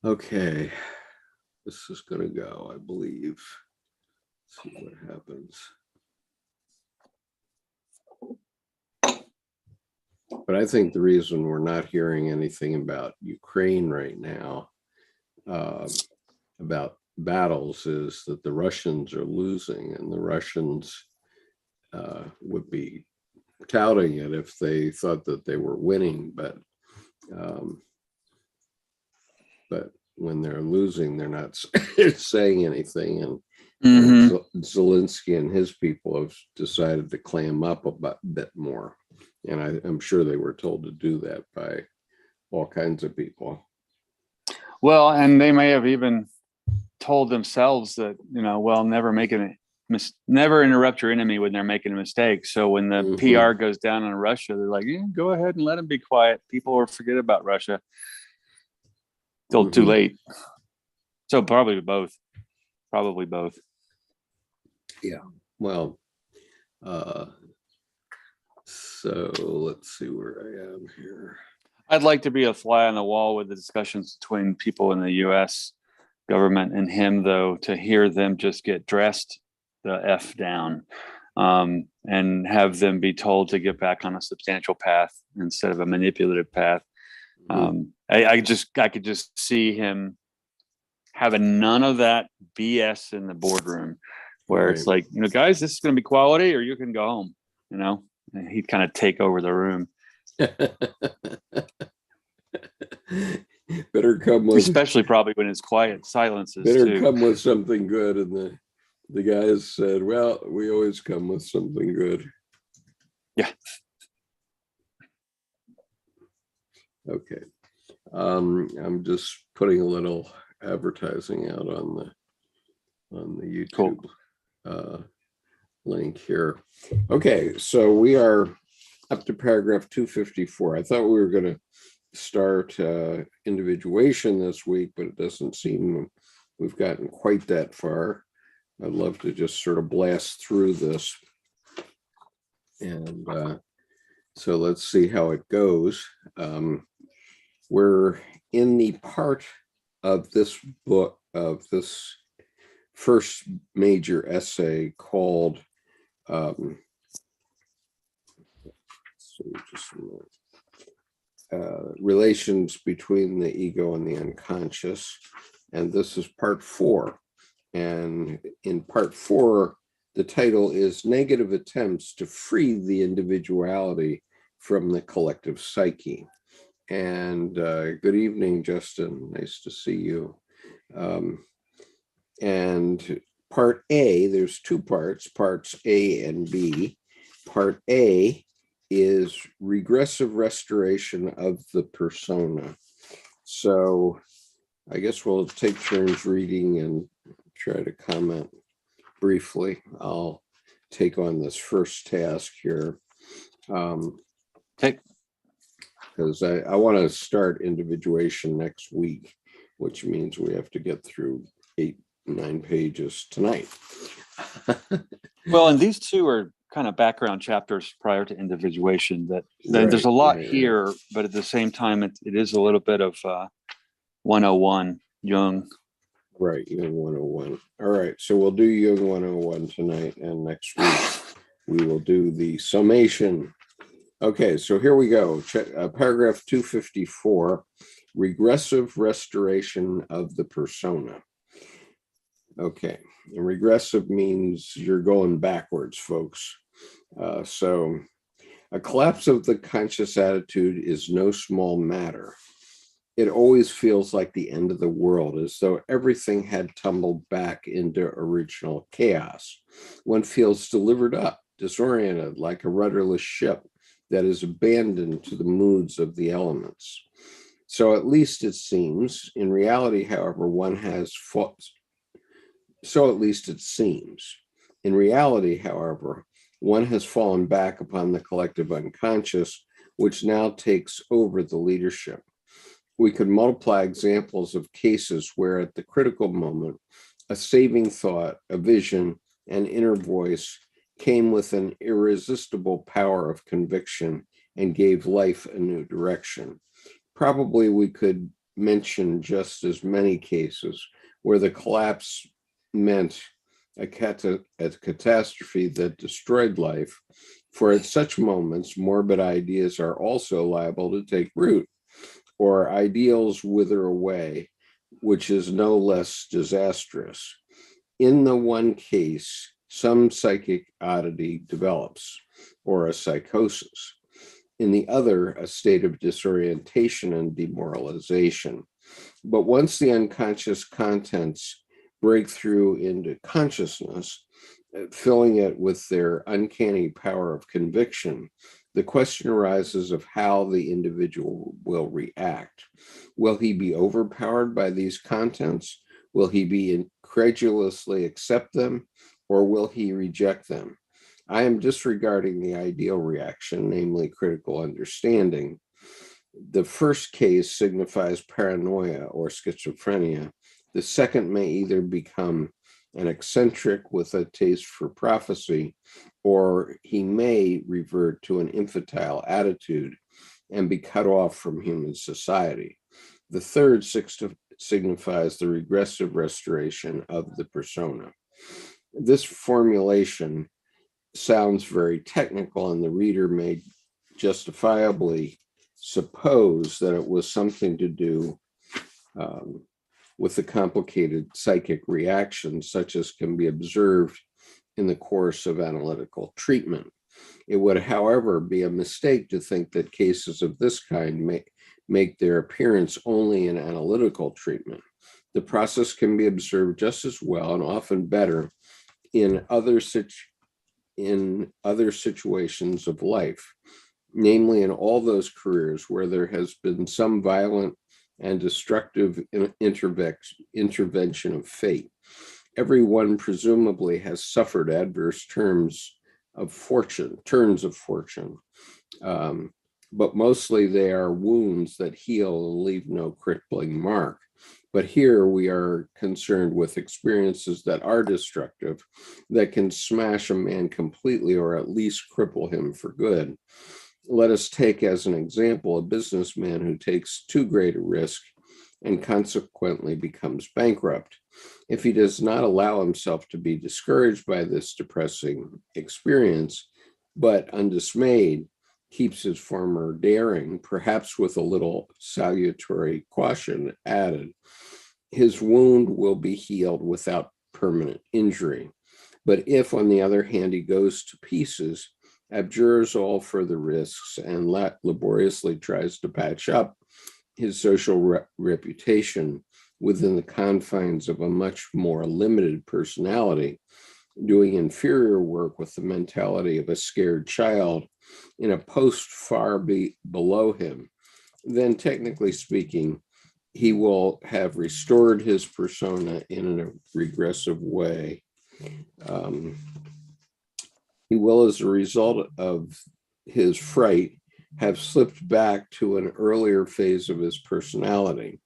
Okay, this is going to go, I believe. Let's see what happens. But I think the reason we're not hearing anything about Ukraine right now, about battles, is that the Russians are losing, and the Russians would be touting it if they thought that they were winning, but when they're losing, they're not saying anything. And Zelensky and his people have decided to clam up a bit more. And I'm sure they were told to do that by all kinds of people. Well, and they may have even told themselves that, never interrupt your enemy when they're making a mistake. So when the PR goes down on Russia, they're like, yeah, go ahead and let them be quiet. People will forget about Russia. Till too late. So probably both. Yeah. Well, so let's see where I am here. I'd like to be a fly on the wall with the discussions between people in the U.S. government and him, though, to hear them just get dressed the F down and have them be told to get back on a substantial path instead of a manipulative path. I could just see him having none of that BS in the boardroom where it's like, guys, this is going to be quality or you can go home, and he'd kind of take over the room. Better come with, especially probably when it's quiet silences. Better come with something good. And the guys said, well, we always come with something good. Yeah. Okay. I'm just putting a little advertising out on the YouTube link here. Okay, so we are up to paragraph 254. I thought we were going to start individuation this week, but it doesn't seem we've gotten quite that far. I'd love to just sort of blast through this. And so let's see how it goes. We're in the part of this book, of this first major essay called Relations Between the Ego and the Unconscious. And this is part 4. And in part 4, the title is Negative Attempts to Free the Individuality from the Collective Psyche. And good evening, Justin. Nice to see you. And part A, there's 2 parts, parts A and B. Part A is regressive restoration of the persona. So I guess we'll take turns reading and try to comment briefly. I'll take on this first task here. Because I want to start individuation next week, which means we have to get through 8-9 pages tonight. Well, and these 2 are kind of background chapters prior to individuation. There's a lot here, but at the same time, it is a little bit of 101 Jung. Right, Jung 101. All right, so we'll do Jung 101 tonight, and next week we will do the summation. Okay, so here we go. Paragraph 254, regressive restoration of the persona. Okay, and regressive means you're going backwards, folks. So a collapse of the conscious attitude is no small matter. It always feels like the end of the world, as though everything had tumbled back into original chaos. One feels delivered up, disoriented, like a rudderless ship that is abandoned to the moods of the elements. So at least it seems. In reality, however, one has fought. So at least it seems. In reality, however, one has fallen back upon the collective unconscious, which now takes over the leadership. We could multiply examples of cases where at the critical moment, a saving thought, a vision, an inner voice came with an irresistible power of conviction and gave life a new direction. Probably we could mention just as many cases where the collapse meant a catastrophe that destroyed life, for at such moments, morbid ideas are also liable to take root, or ideals wither away, which is no less disastrous. In the one case, some psychic oddity develops, or a psychosis. In the other, a state of disorientation and demoralization. But once the unconscious contents break through into consciousness, filling it with their uncanny power of conviction, the question arises of how the individual will react. Will he be overpowered by these contents? Will he be incredulously accept them, or will he reject them? I am disregarding the ideal reaction, namely critical understanding. The first case signifies paranoia or schizophrenia. The second may either become an eccentric with a taste for prophecy, or he may revert to an infantile attitude and be cut off from human society. The third signifies the regressive restoration of the persona. This formulation sounds very technical, and the reader may justifiably suppose that it was something to do with the complicated psychic reactions such as can be observed in the course of analytical treatment. It would, however, be a mistake to think that cases of this kind make their appearance only in analytical treatment. The process can be observed just as well, and often better, in other situations of life, namely in all those careers where there has been some violent and destructive intervention of fate. Everyone presumably has suffered adverse turns of fortune, but mostly they are wounds that heal and leave no crippling mark. But here we are concerned with experiences that are destructive, that can smash a man completely or at least cripple him for good. Let us take as an example a businessman who takes too great a risk and consequently becomes bankrupt. If he does not allow himself to be discouraged by this depressing experience, but undismayed, keeps his former daring, perhaps with a little salutary caution added, his wound will be healed without permanent injury. But if, on the other hand, he goes to pieces, abjures all further risks, and laboriously tries to patch up his social reputation within the confines of a much more limited personality, doing inferior work with the mentality of a scared child in a post far below him, then technically speaking, he will have restored his persona in a regressive way. He will, as a result of his fright, have slipped back to an earlier phase of his personality.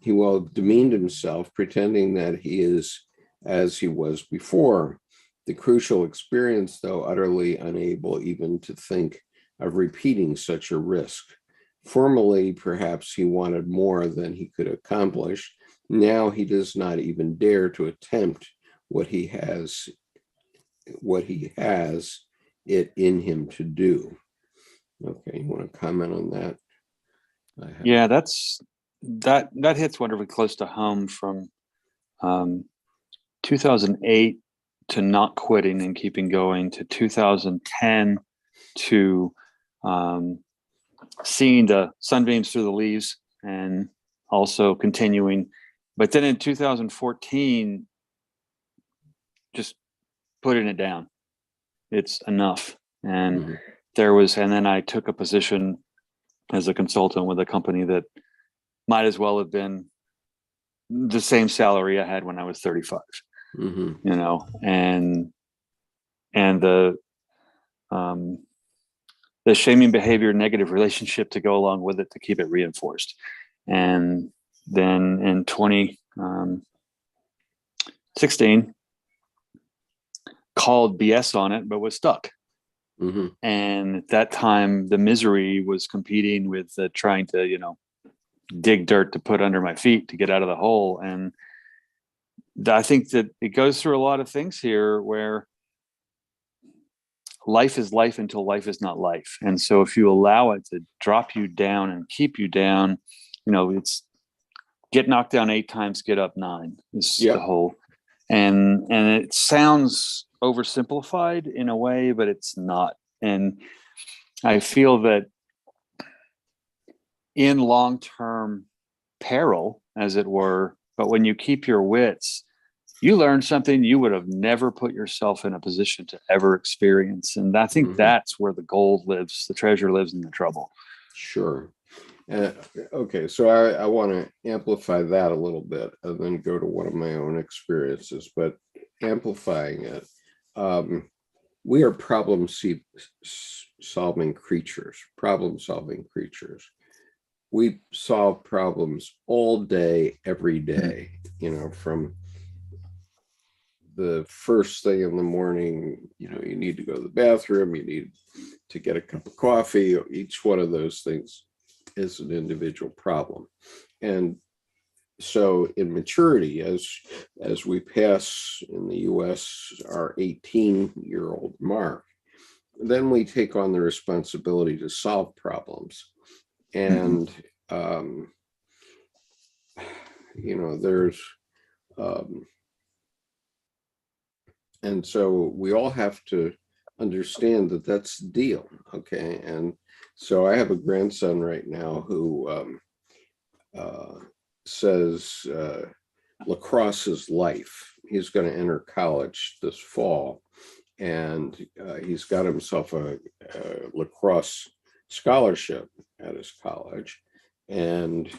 He will have demeaned himself, pretending that he is as he was before. The crucial experience, though utterly unable even to think of repeating such a risk. Formerly, perhaps he wanted more than he could accomplish. Now he does not even dare to attempt what he has it in him to do. Okay, you want to comment on that? Yeah, that hits wonderfully close to home from 2008 to not quitting and keeping going, to 2010 to seeing the sunbeams through the leaves and also continuing. But then in 2014, just putting it down. It's enough. And and then I took a position as a consultant with a company that might as well have been the same salary I had when I was 35, you know, and the shaming behavior, negative relationship to go along with it to keep it reinforced. And then in 2016, called BS on it, but was stuck. And at that time, the misery was competing with trying to, dig dirt to put under my feet to get out of the hole. And I think that it goes through a lot of things here where life is life until life is not life. And so if you allow it to drop you down and keep you down, it's get knocked down 8 times, get up 9 is the whole. And it sounds oversimplified in a way, but it's not. And I feel that in long-term peril, as it were, but when you keep your wits, you learn something you would have never put yourself in a position to ever experience. And I think that's where the gold lives, the treasure lives in the trouble. Sure. Okay, so I want to amplify that a little bit and then go to one of my own experiences, but amplifying it, we are problem-solving creatures. We solve problems all day, every day, from the first thing in the morning, you need to go to the bathroom, you need to get a cup of coffee. Each one of those things is an individual problem. And so in maturity, as we pass in the U.S. our 18-year-old mark, then we take on the responsibility to solve problems. And, there's, and so we all have to understand that that's the deal. Okay. And so I have a grandson right now who says lacrosse is life. He's going to enter college this fall, and he's got himself a lacrosse scholarship at his college. And,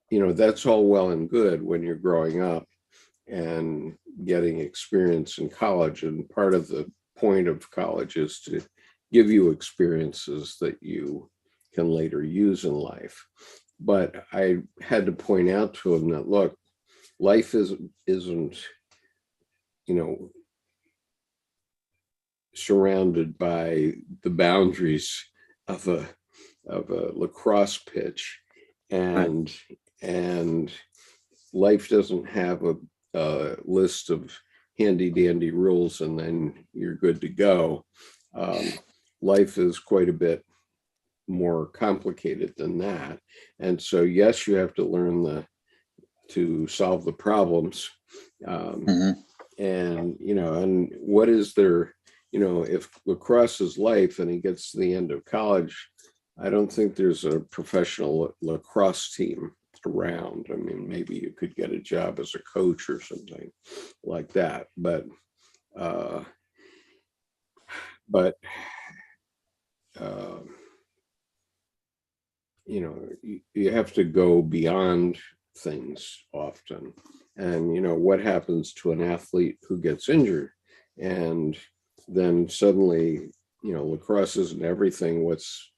that's all well and good when you're growing up and getting experience in college. And part of the point of college is to give you experiences that you can later use in life. But I had to point out to him that, look, life isn't, surrounded by the boundaries of a lacrosse pitch, and life doesn't have a list of handy dandy rules and then you're good to go. Life is quite a bit more complicated than that. And so, yes, you have to learn to solve the problems. And, and what is there, if lacrosse is life and he gets to the end of college, I don't think there's a professional lacrosse team around. I mean, maybe you could get a job as a coach or something like that, but you have to go beyond things often. And what happens to an athlete who gets injured, and then suddenly lacrosse isn't everything. What's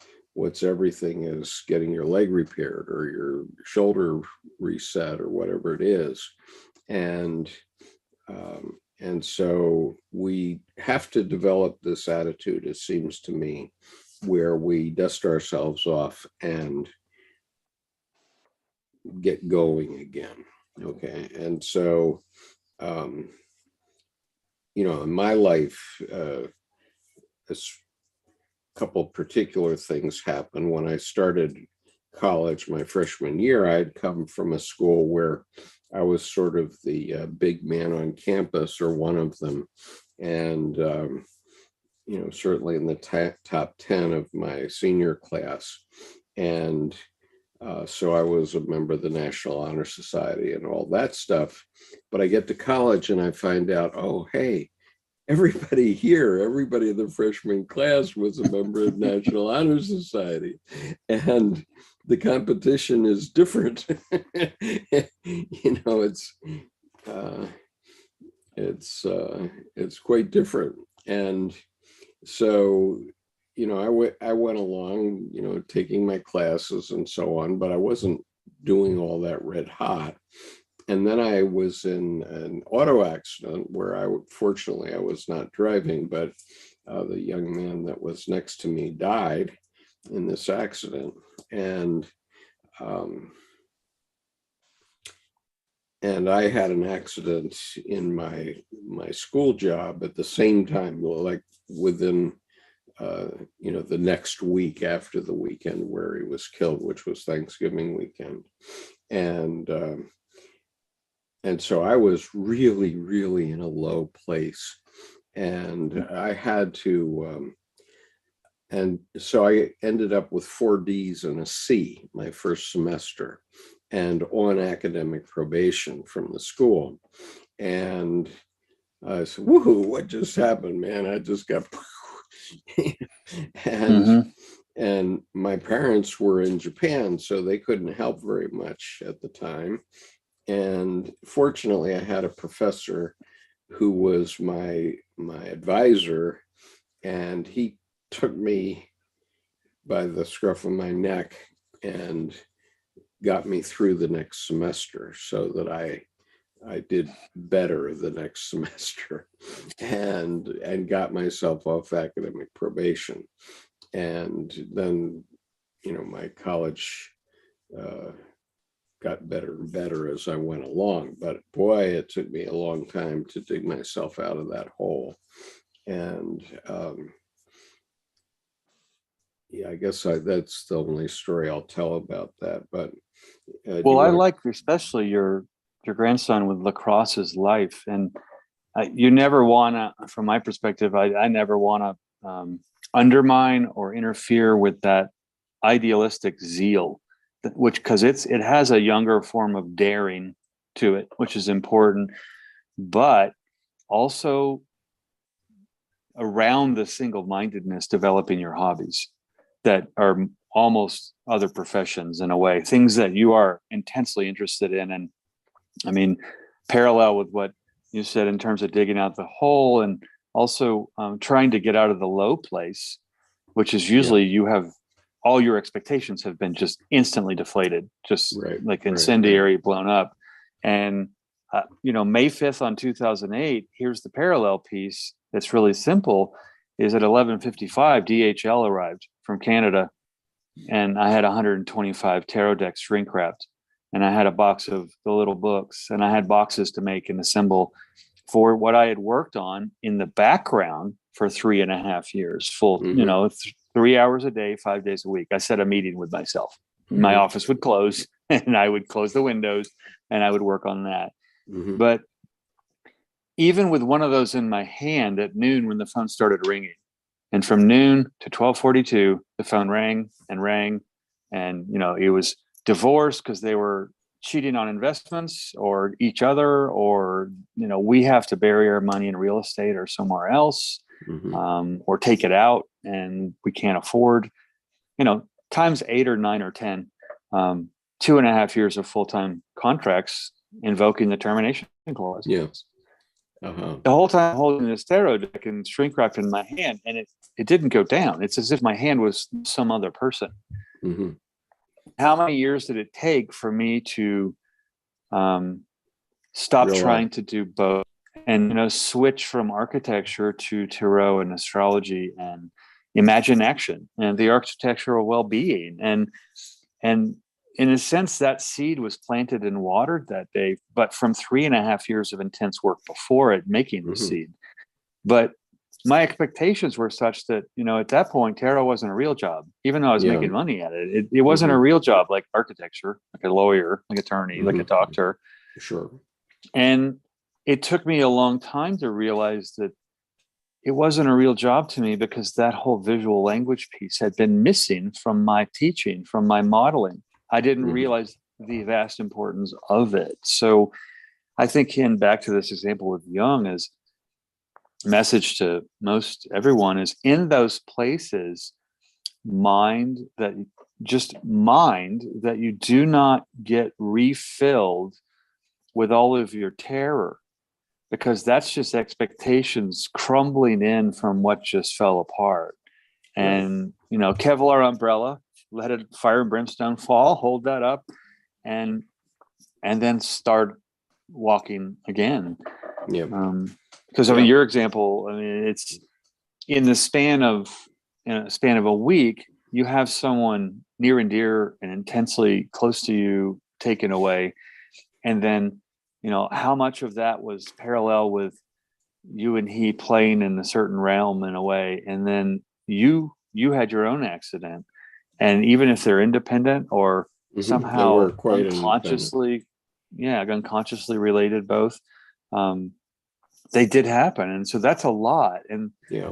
everything is getting your leg repaired or your shoulder reset or whatever it is. And so we have to develop this attitude, it seems to me, where we dust ourselves off and get going again. Okay. And so, in my life, a couple particular things happened. When I started college my freshman year, I'd come from a school where I was sort of the big man on campus, or one of them. And, certainly in the top 10 of my senior class. And so I was a member of the National Honor Society and all that stuff. But I get to college and I find out, oh, hey, everybody in the freshman class was a member of the National Honor Society. And the competition is different. It's quite different. And so, I went along, taking my classes and so on, but I wasn't doing all that red hot. And then I was in an auto accident where fortunately I was not driving, but the young man that was next to me died in this accident. and um, and I had an accident in my school job at the same time, like within the next week after the weekend where he was killed, which was Thanksgiving weekend, and so I was really, really in a low place, and I had to. And so I ended up with 4 Ds and a C my first semester, and on academic probation from the school. And I said, "Woohoo! What just happened, man? I just got." and my parents were in Japan, so they couldn't help very much at the time. And fortunately, I had a professor who was my advisor, and he took me by the scruff of my neck and got me through the next semester, so that I did better the next semester, and got myself off academic probation. And then, my college got better and better as I went along. But boy, it took me a long time to dig myself out of that hole. And yeah, I guess that's the only story I'll tell about that. But well, I like especially your grandson with lacrosse's life, and you never want to, from my perspective, I never want to undermine or interfere with that idealistic zeal, which, because it has a younger form of daring to it, which is important, but also around the single-mindedness, developing your hobbies that are almost other professions in a way, things that you are intensely interested in. And I mean, parallel with what you said in terms of digging out the hole, and also trying to get out of the low place, which is usually you have all your expectations have been just instantly deflated, just like incendiary, blown up. And May 5th on 2008, here's the parallel piece that's really simple, is at 11:55 DHL arrived from Canada, and I had 125 tarot decks shrink wrapped, and I had a box of the little books, and I had boxes to make and assemble for what I had worked on in the background for 3.5 years, full, 3 hours a day, 5 days a week. I set a meeting with myself. My office would close, and I would close the windows, and I would work on that. But even with one of those in my hand at noon, when the phone started ringing, and from noon to 12:42, the phone rang and rang, and it was divorce because they were cheating on investments or each other, or we have to bury our money in real estate or somewhere else, or take it out and we can't afford, times 8 or 9 or 10, 2.5 years of full-time contracts invoking the termination clause. The whole time holding this tarot deck and shrink wrapped in my hand, and it didn't go down. It's as if my hand was some other person. How many years did it take for me to stop trying to do both, and switch from architecture to tarot and astrology and imagine action and the architectural well-being, and in a sense that seed was planted and watered that day, but from 3.5 years of intense work before it, making the seed. But my expectations were such that, at that point, tarot wasn't a real job, even though I was making money at it. It wasn't a real job like architecture, like a lawyer, like attorney, like a doctor. Sure. And it took me a long time to realize that it wasn't a real job to me, because that whole visual language piece had been missing from my teaching, from my modeling. I didn't realize the vast importance of it. So I think, back to this example with Jung, is message to most everyone is, in those places, mind that you do not get refilled with all of your terror, because that's just expectations crumbling in from what just fell apart. And Kevlar umbrella, let it, fire and brimstone fall, hold that up, and then start walking again. Because your example, it's in the span of a week, you have someone near and dear and intensely close to you taken away. And then, how much of that was parallel with you and he playing in a certain realm in a way. And then you had your own accident. And even if they're independent or They somehow were quite unconsciously related both, they did happen. And so that's a lot. And yeah,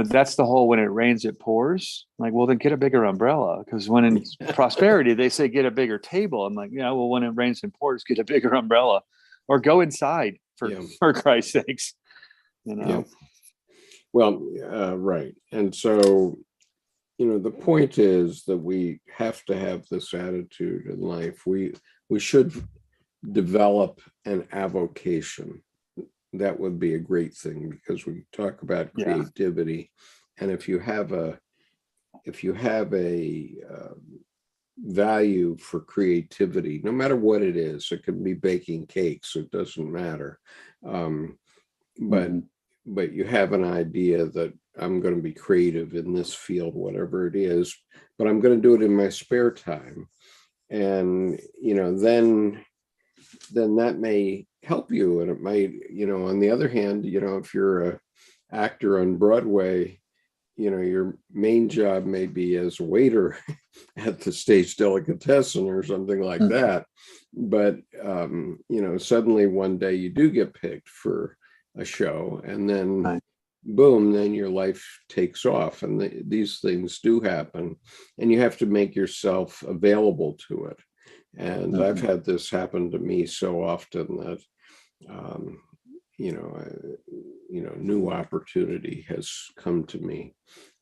that's the whole, when it rains it pours. Like, well, then get a bigger umbrella, because when in prosperity they say get a bigger table. I'm like, well, when it rains and pours, get a bigger umbrella or go inside for Christ's sakes. Yeah. Well, right. And so, the point is that we have to have this attitude in life. We should develop an avocation. That would be a great thing, because we talk about creativity. And if you have a value for creativity, no matter what it is, it can be baking cakes, it doesn't matter. But you have an idea that I'm going to be creative in this field, whatever it is, but I'm going to do it in my spare time. And, then that may help you. And it might, on the other hand, if you're an actor on Broadway, your main job may be as a waiter at the Stage Delicatessen or something like that. But, suddenly one day you do get picked for a show, and then boom, then your life takes off. And these things do happen, and you have to make yourself available to it. And I've had this happen to me so often that, new opportunity has come to me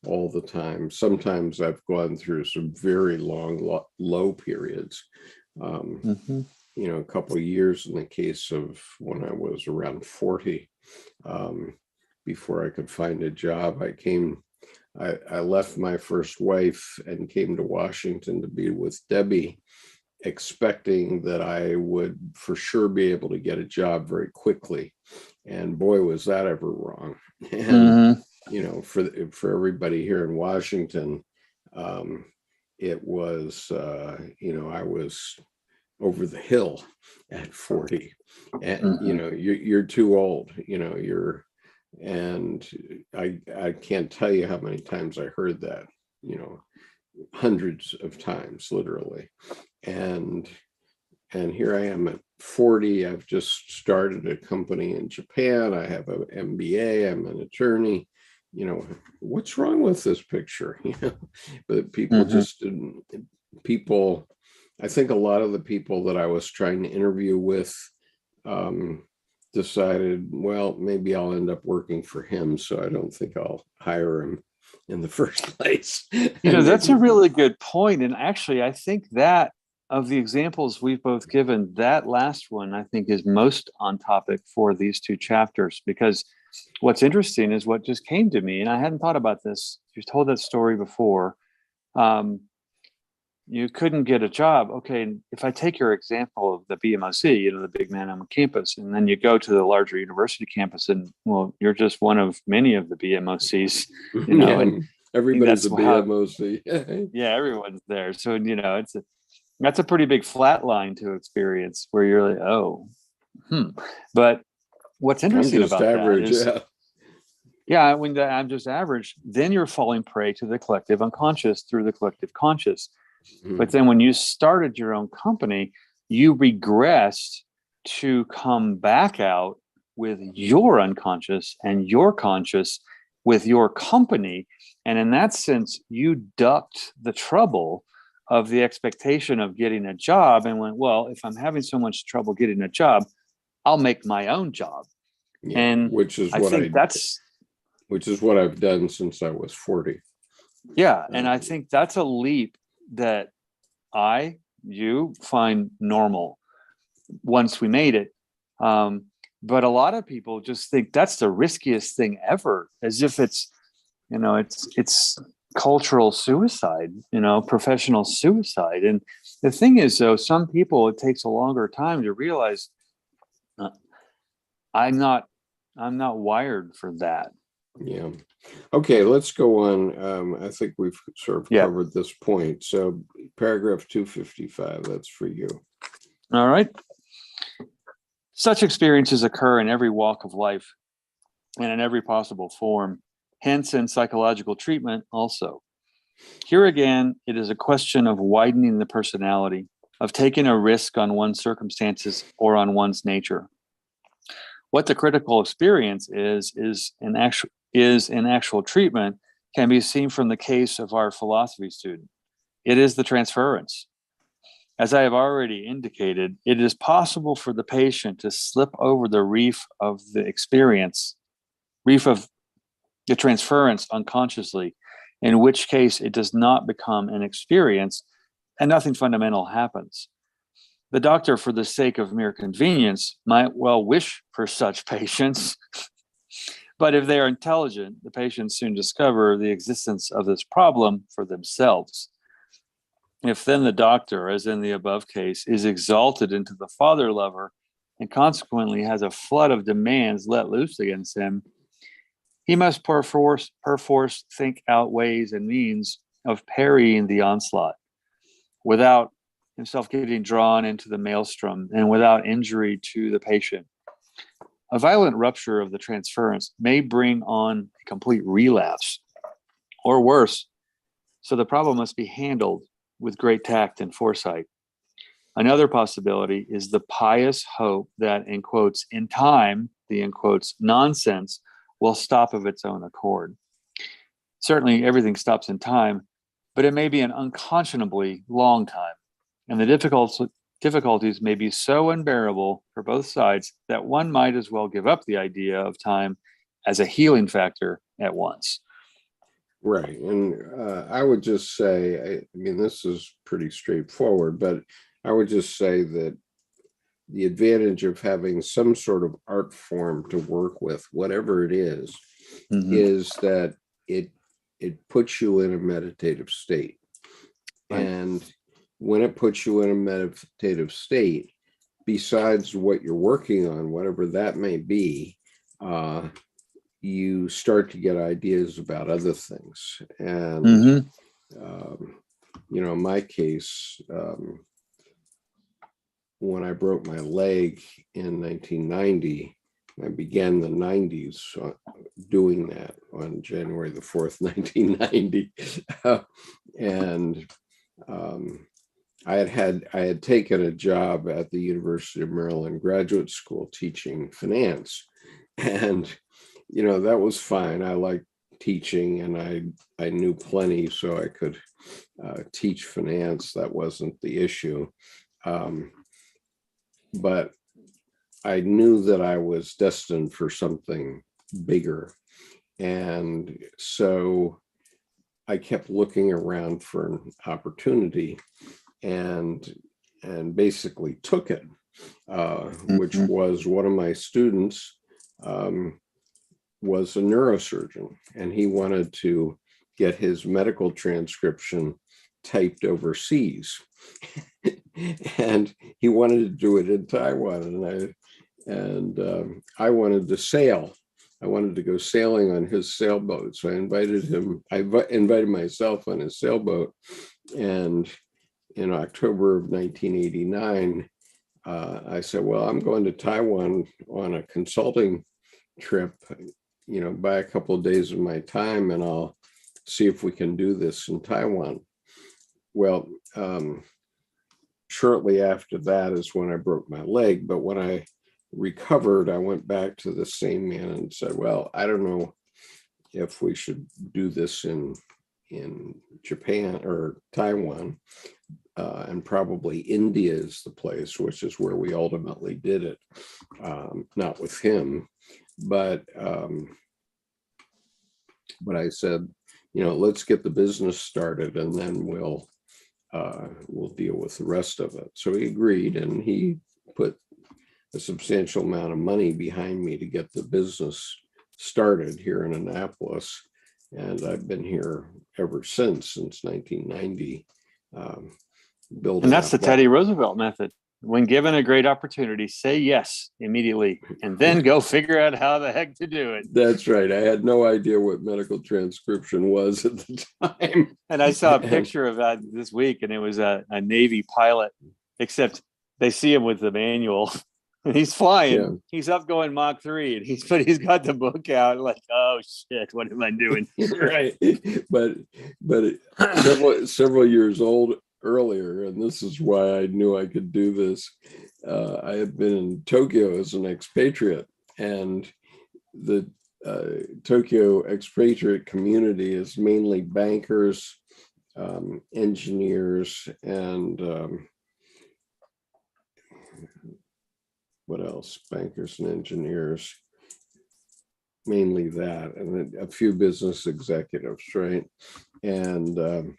all the time. Sometimes I've gone through some very long low periods. A couple of years in the case of when I was around 40, before I could find a job. I left my first wife and came to Washington to be with Debbie, expecting that I would for sure be able to get a job very quickly. And boy, was that ever wrong. And, for everybody here in Washington, it was, I was over the hill at 40, and you're too old, and I can't tell you how many times I heard that, hundreds of times, literally. And here I am at 40. I've just started a company in Japan. I have an MBA. I'm an attorney. What's wrong with this picture? But people I think a lot of the people that I was trying to interview with decided, well, maybe I'll end up working for him, so I don't think I'll hire him in the first place. That's a really good point. And actually, I think that of the examples we've both given, that last one, I think, is most on topic for these two chapters, because what's interesting is what just came to me, and I hadn't thought about this. You've told that story before. You couldn't get a job. Okay, if I take your example of the BMOC, the big man on the campus, and then you go to the larger university campus, and well, you're just one of many of the BMOCs, and everybody's a BMOC. Yeah, everyone's there. So that's a pretty big flat line to experience, where you're like, oh, But what's interesting about average, that is, when I'm just average, then you're falling prey to the collective unconscious through the collective conscious. But then when you started your own company, you regressed to come back out with your unconscious and your conscious with your company. And in that sense, you ducked the trouble of the expectation of getting a job and went, well, if I'm having so much trouble getting a job, I'll make my own job. And which is what I've done since I was 40. Yeah. And I think that's a leap that you find normal once we made it. But a lot of people just think that's the riskiest thing ever, as if it's cultural suicide, professional suicide. And the thing is, though, some people, it takes a longer time to realize I'm not wired for that. Yeah. Okay, let's go on. I think we've sort of Yeah. covered this point. So paragraph 255, that's for you. All right. Such experiences occur in every walk of life and in every possible form, hence in psychological treatment also. Here again, it is a question of widening the personality, of taking a risk on one's circumstances or on one's nature. What the critical experience is in actual treatment can be seen from the case of our philosophy student. It is the transference. As I have already indicated, it is possible for the patient to slip over the reef of the transference unconsciously, in which case it does not become an experience and nothing fundamental happens. The doctor, for the sake of mere convenience, might well wish for such patients, but if they are intelligent, the patients soon discover the existence of this problem for themselves. If then the doctor, as in the above case, is exalted into the father lover and consequently has a flood of demands let loose against him, he must perforce think out ways and means of parrying the onslaught without himself getting drawn into the maelstrom and without injury to the patient. A violent rupture of the transference may bring on a complete relapse, or worse, so the problem must be handled with great tact and foresight. Another possibility is the pious hope that, in quotes, in time, the in quotes, nonsense will stop of its own accord. Certainly everything stops in time, but it may be an unconscionably long time, and the difficulties may be so unbearable for both sides that one might as well give up the idea of time as a healing factor at once. Right. And I would just say, I mean, this is pretty straightforward, but I would just say that the advantage of having some sort of art form to work with, whatever it is that it puts you in a meditative state. Right. And when it puts you in a meditative state, besides what you're working on, whatever that may be, you start to get ideas about other things. And, in my case, when I broke my leg in 1990, I began the 90s doing that on January the 4th, 1990. And I had taken a job at the University of Maryland Graduate School teaching finance. And that was fine. I liked teaching, and I knew plenty, so I could teach finance. That wasn't the issue. But I knew that I was destined for something bigger. And so I kept looking around for an opportunity and basically took it, which was one of my students was a neurosurgeon, and he wanted to get his medical transcription typed overseas. And he wanted to do it in Taiwan, and I wanted to sail. I wanted to go sailing on his sailboat, so I invited him. I invited myself on his sailboat, and in October of 1989, I said, "Well, I'm going to Taiwan on a consulting trip. Buy a couple of days of my time, and I'll see if we can do this in Taiwan." Well, shortly after that is when I broke my leg. But when I recovered, I went back to the same man and said, "Well, I don't know if we should do this in Japan or Taiwan, and probably India is the place," which is where we ultimately did it, not with him. But I said, let's get the business started, and then we'll deal with the rest of it. So he agreed, and he put a substantial amount of money behind me to get the business started here in Annapolis. And I've been here ever since 1990. And that's the Teddy Roosevelt method. when given a great opportunity, say yes immediately, and then go figure out how the heck to do it. That's right. I had no idea what medical transcription was at the time. And I saw a picture of that this week, and it was a Navy pilot, except they see him with the manual. And he's flying. Yeah. He's up going Mach 3, and he's got the book out. Like, oh shit, what am I doing? Right. But several years earlier, and this is why I knew I could do this. I had been in Tokyo as an expatriate, and the Tokyo expatriate community is mainly bankers, engineers, and what else? Bankers and engineers, mainly that, and a few business executives, right? And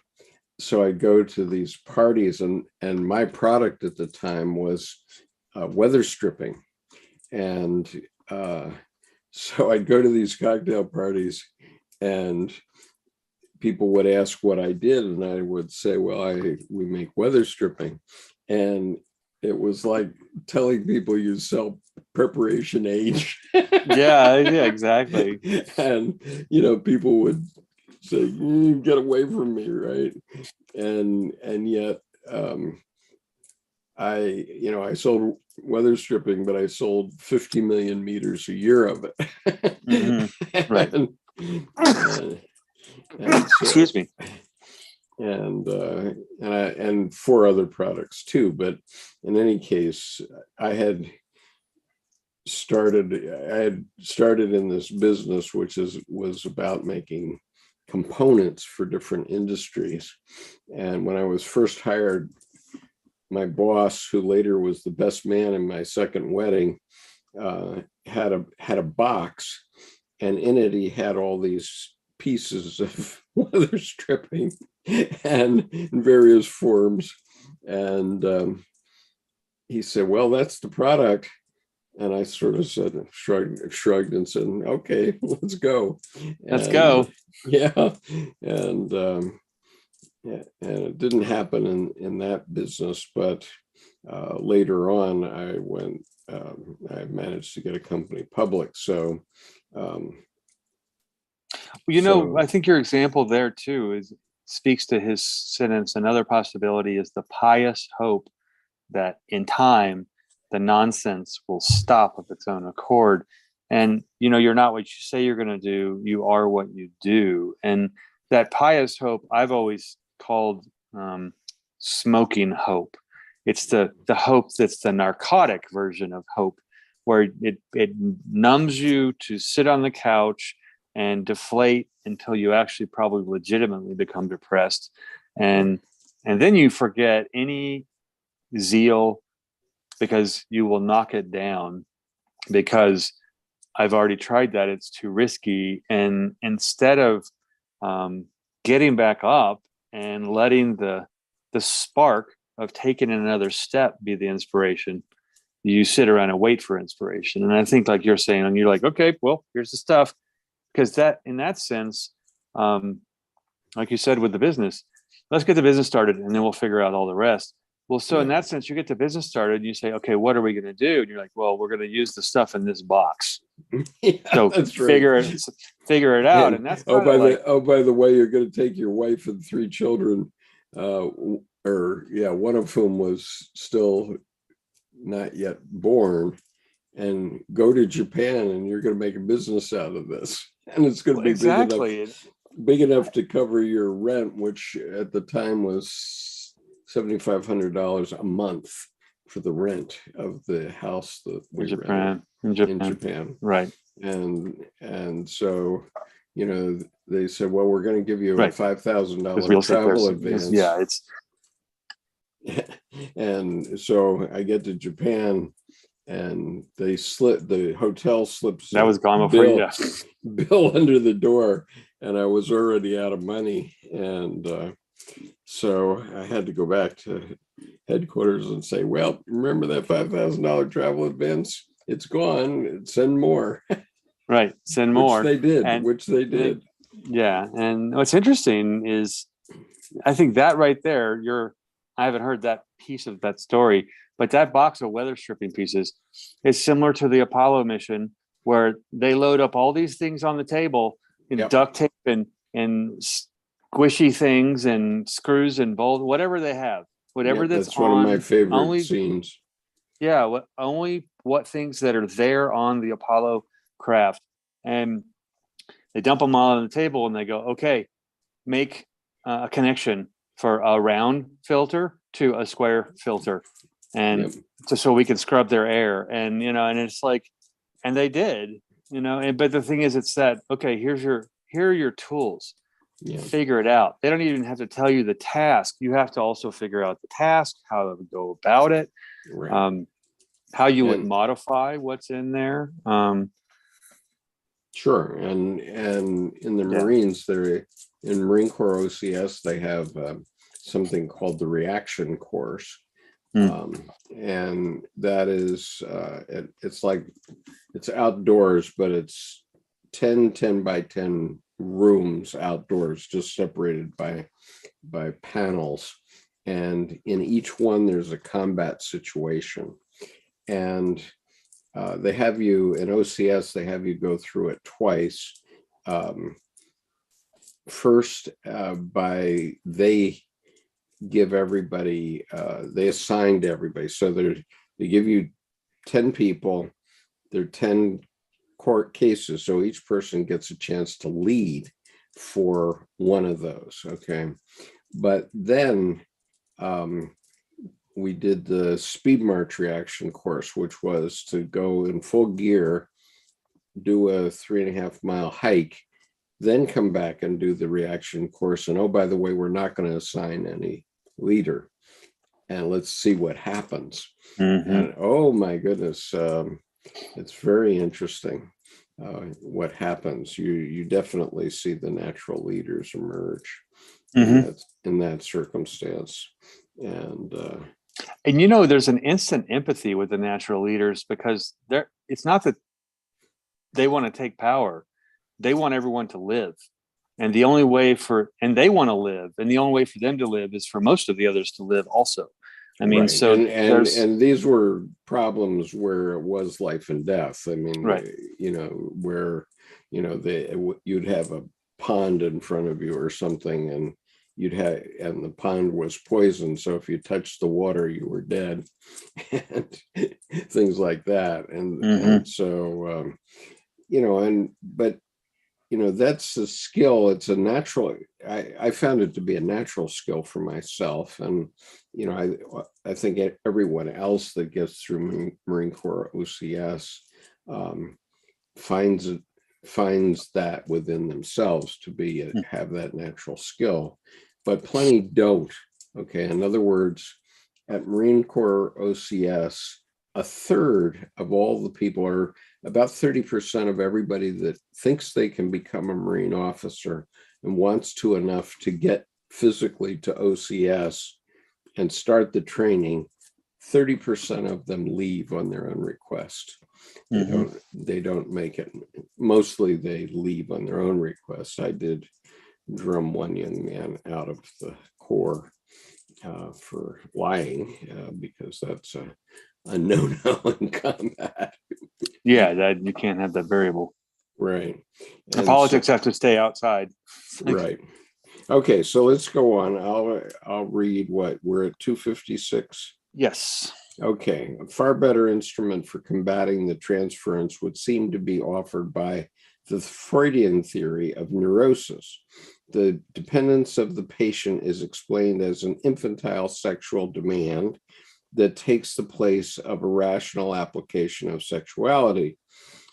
so I'd go to these parties, and my product at the time was weather stripping. And so I'd go to these cocktail parties, and people would ask what I did, and I would say, well, we make weather stripping. And it was like telling people you sell preparation H. Yeah, exactly. And, people would say, get away from me, right? And yet I sold weather stripping, but I sold 50 million meters a year of it. Mm-hmm. Right. And so, excuse me. And 4 other products too. But in any case, I had started in this business, which was about making components for different industries. And when I was first hired, my boss, who later was the best man in my second wedding, had a box, and in it he had all these pieces of weather stripping and in various forms. And he said, well, that's the product. And I sort of shrugged and said, okay, let's go. Let's go. Yeah. And it didn't happen in that business, but later on I managed to get a company public. So, I think your example there too speaks to his sentence. Another possibility is the pious hope that in time, the nonsense will stop of its own accord. And, you're not what you say you're going to do. You are what you do. And that pious hope, I've always called smoking hope. It's the hope that's the narcotic version of hope, where it numbs you to sit on the couch and deflate until you actually probably legitimately become depressed. And then you forget any zeal, because you will knock it down because I've already tried that. It's too risky. And instead of getting back up and letting the spark of taking another step be the inspiration, you sit around and wait for inspiration. And I think, like you're saying, and you're like, okay, well, here's the stuff. Because that, in that sense, like you said with the business, let's get the business started and then we'll figure out all the rest. Well, so in that sense, you get the business started and you say, okay, what are we going to do? And you're like, well, we're going to use the stuff in this box. So figure it out. And that's by the way, you're going to take your wife and 3 children, one of whom was still not yet born, and go to Japan, and you're going to make a business out of this. And it's going to be big enough to cover your rent, which at the time was $7,500 a month for the rent of the house that we rented in Japan. Right. And so, they said, well, we're going to give you a $5,000 travel advance. Yeah, it's. And so I get to Japan, and the hotel slips. That was gone before you got. Bill under the door, and I was already out of money. And so I had to go back to headquarters and say, well, remember that $5,000 travel advance? It's gone. Send more. Right. Send more. Which they did. Yeah. And what's interesting is, I think that right there, I haven't heard that piece of that story, But that box of weather stripping pieces is similar to the Apollo mission, where they load up all these things on the table in duct tape and squishy things and screws and bolts, whatever they have, whatever that's one on, of my favorite scenes. Yeah, only what things that are there on the Apollo craft, and they dump them all on the table and they go, okay, make a connection for a round filter to a square filter, and so we can scrub their air, and and it's like, and they did, but the thing is, it's that, okay, here are your tools. Figure it out. They don't even have to tell you the task. You have to also figure out the task, how to go about it, how you would modify what's in there. Sure. And in the Marines, in Marine Corps OCS, they have something called the reaction course. And that is, it's outdoors, but it's 10 by 10 rooms outdoors, just separated by panels. And in each one, there's a combat situation. And they have you, in OCS, they have you go through it twice. First, they give everybody, they assign to everybody. So they give you 10 people, there are 10 court cases. So each person gets a chance to lead for one of those. Okay. But then we did the speed march reaction course, which was to go in full gear, do a 3.5 mile hike, then come back and do the reaction course. And oh, by the way, we're not going to assign any leader, and let's see what happens. And oh my goodness, it's very interesting what happens. You definitely see the natural leaders emerge in that circumstance. And there's an instant empathy with the natural leaders, because it's not that they want to take power. They want everyone to live. And they want to live. And the only way for them to live is for most of the others to live also. I mean, so and these were problems where it was life and death. I mean, where, you'd have a pond in front of you or something, and and the pond was poisoned. So if you touched the water, you were dead, and things like that. And so, but that's a skill. It's a natural, I found it to be a natural skill for myself. And, I think everyone else that gets through Marine Corps OCS finds that within themselves to have that natural skill, but plenty don't. Okay. In other words, at Marine Corps OCS, a third of all the people, are about 30% of everybody that thinks they can become a Marine officer and wants to enough to get physically to OCS and start the training, 30% of them leave on their own request. They don't make it. Mostly they leave on their own request. I did drum one young man out of the Corps for lying, because that's a no-no in combat. Yeah, that you can't have that variable. Right. And politics have to stay outside. Right. Okay, so let's go on. I'll read what we're at 256. Yes. Okay, a far better instrument for combating the transference would seem to be offered by the Freudian theory of neurosis. The dependence of the patient is explained as an infantile sexual demand that takes the place of a rational application of sexuality.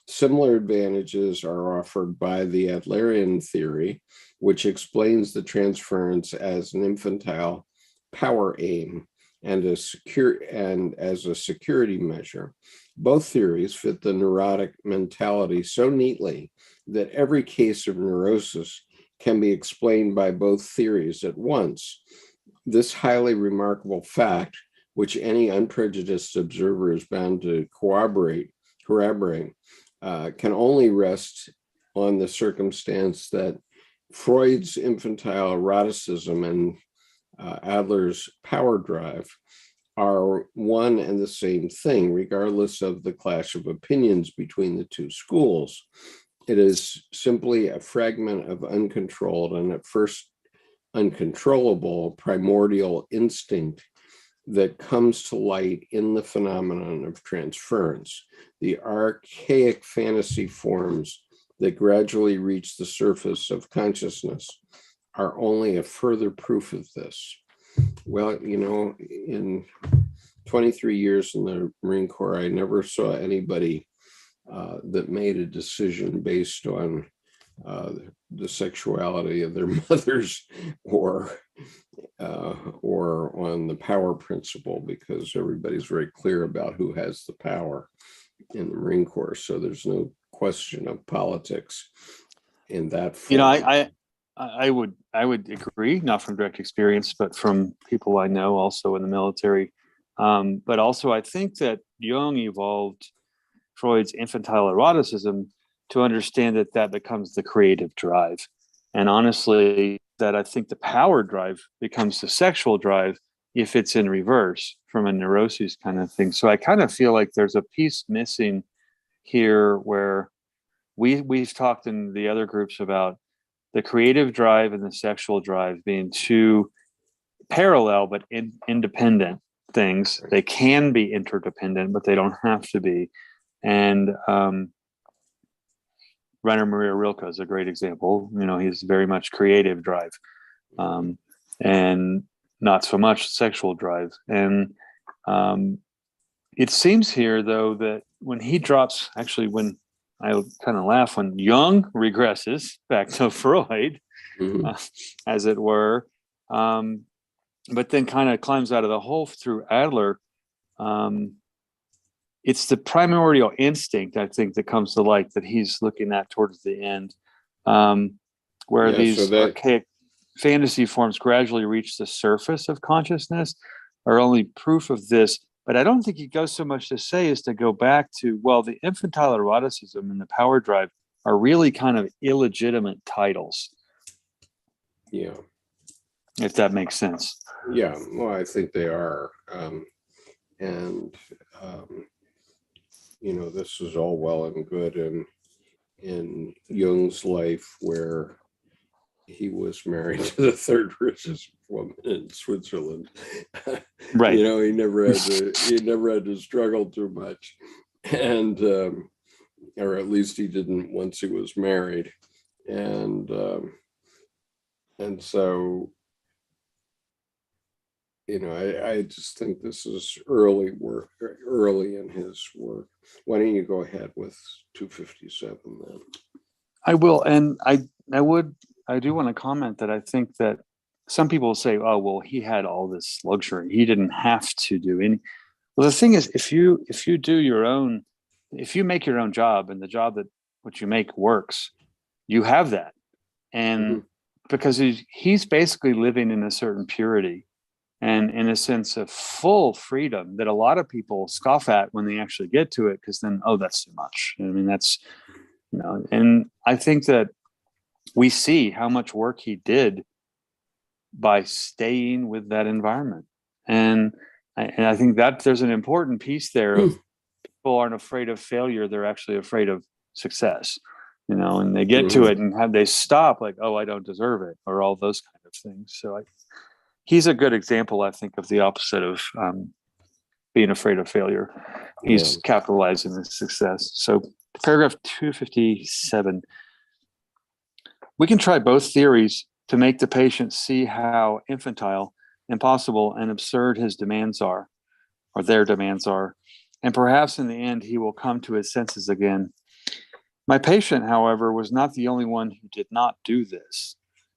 Similar advantages are offered by the Adlerian theory, which explains the transference as an infantile power aim and as a security measure. Both theories fit the neurotic mentality so neatly that every case of neurosis can be explained by both theories at once. This highly remarkable fact, which any unprejudiced observer is bound to corroborate, can only rest on the circumstance that Freud's infantile eroticism and Adler's power drive are one and the same thing, regardless of the clash of opinions between the two schools. It is simply a fragment of uncontrolled and at first uncontrollable primordial instinct that comes to light in the phenomenon of transference. The archaic fantasy forms that gradually reach the surface of consciousness are only a further proof of this. Well, in 23 years in the Marine Corps, I never saw anybody that made a decision based on the sexuality of their mothers or on the power principle, because everybody's very clear about who has the power in the Marine Corps. So there's no question of politics in that form. I would agree, not from direct experience, but from people I know also in the military. But also, I think that Jung evolved Freud's infantile eroticism to understand that becomes the creative drive. And honestly, that I think the power drive becomes the sexual drive if it's in reverse from a neuroses kind of thing. So I kind of feel like there's a piece missing here where we've talked in the other groups about the creative drive and the sexual drive being two parallel but independent things. They can be interdependent, but they don't have to be. And Rainer Maria Rilke is a great example. He's very much creative drive, and not so much sexual drive. And it seems here, though, that when he drops, actually, when I kind of laugh when Jung regresses back to Freud, as it were, but then kind of climbs out of the hole through Adler. It's the primordial instinct, I think, that comes to light that he's looking at towards the end, where these archaic fantasy forms gradually reach the surface of consciousness are only proof of this. But I don't think he goes so much to say as to go back to, well, the infantile eroticism and the power drive are really kind of illegitimate titles. Yeah. If that makes sense. Yeah, well, I think they are. This is all well and good in Jung's life, where he was married to the third richest woman in Switzerland. Right. He never had to struggle too much, and or at least he didn't once he was married, and so. I just think this is early in his work. Why don't you go ahead with 257 then? I will, and I do want to comment that I think that some people say, oh, well, he had all this luxury. He didn't have to do any. Well, the thing is, if you do your own, if you make your own job and the job that what you make works, you have that. And because he's basically living in a certain purity and in a sense of full freedom that a lot of people scoff at when they actually get to it, because then, oh, that's too much. I mean, that's, and I think that we see how much work he did by staying with that environment. And I think that there's an important piece there of people aren't afraid of failure. They're actually afraid of success, and they get to it and they stop like, oh, I don't deserve it, or all those kind of things. So he's a good example, I think, of the opposite of being afraid of failure. He's capitalizing his success. So paragraph 257. We can try both theories to make the patient see how infantile, impossible, and absurd his demands are, or their demands are. And perhaps in the end, he will come to his senses again. My patient, however, was not the only one who did not do this.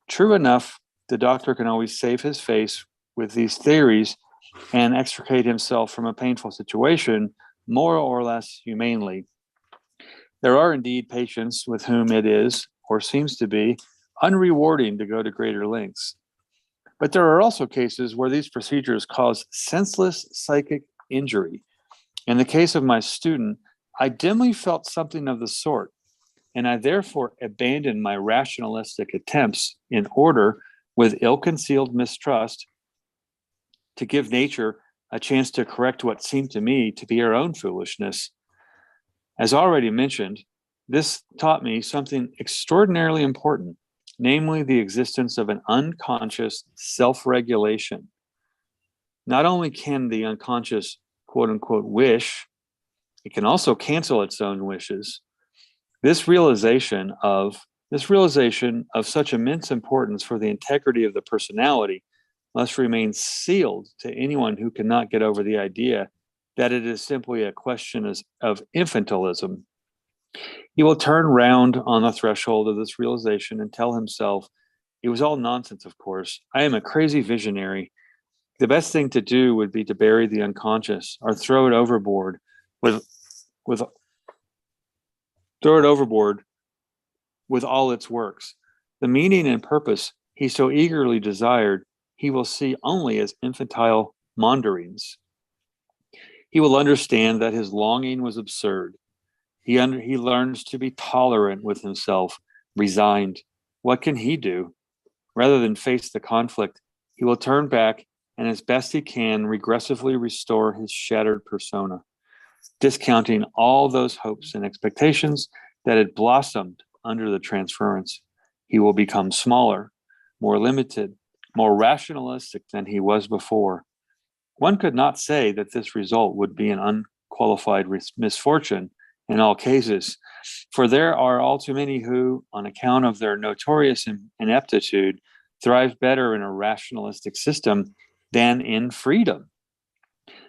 True enough, the doctor can always save his face with these theories and extricate himself from a painful situation more or less humanely. There are indeed patients with whom it is, or seems to be, unrewarding to go to greater lengths. But there are also cases where these procedures cause senseless psychic injury. In the case of my student, I dimly felt something of the sort, and I therefore abandoned my rationalistic attempts in order, with ill-concealed mistrust, to give nature a chance to correct what seemed to me to be our own foolishness. As already mentioned, this taught me something extraordinarily important, namely the existence of an unconscious self-regulation. Not only can the unconscious, quote unquote, wish, it can also cancel its own wishes. This realization of such immense importance for the integrity of the personality must remain sealed to anyone who cannot get over the idea that it is simply a question of infantilism. He will turn round on the threshold of this realization and tell himself, it was all nonsense, of course. I am a crazy visionary. The best thing to do would be to bury the unconscious or throw it overboard with all its works. The meaning and purpose he so eagerly desired, he will see only as infantile maunderings. He will understand that his longing was absurd. He learns to be tolerant with himself, resigned. What can he do? Rather than face the conflict, he will turn back and as best he can regressively restore his shattered persona, discounting all those hopes and expectations that had blossomed under the transference. He will become smaller, more limited, more rationalistic than he was before. One could not say that this result would be an unqualified misfortune in all cases, for there are all too many who, on account of their notorious ineptitude, thrive better in a rationalistic system than in freedom.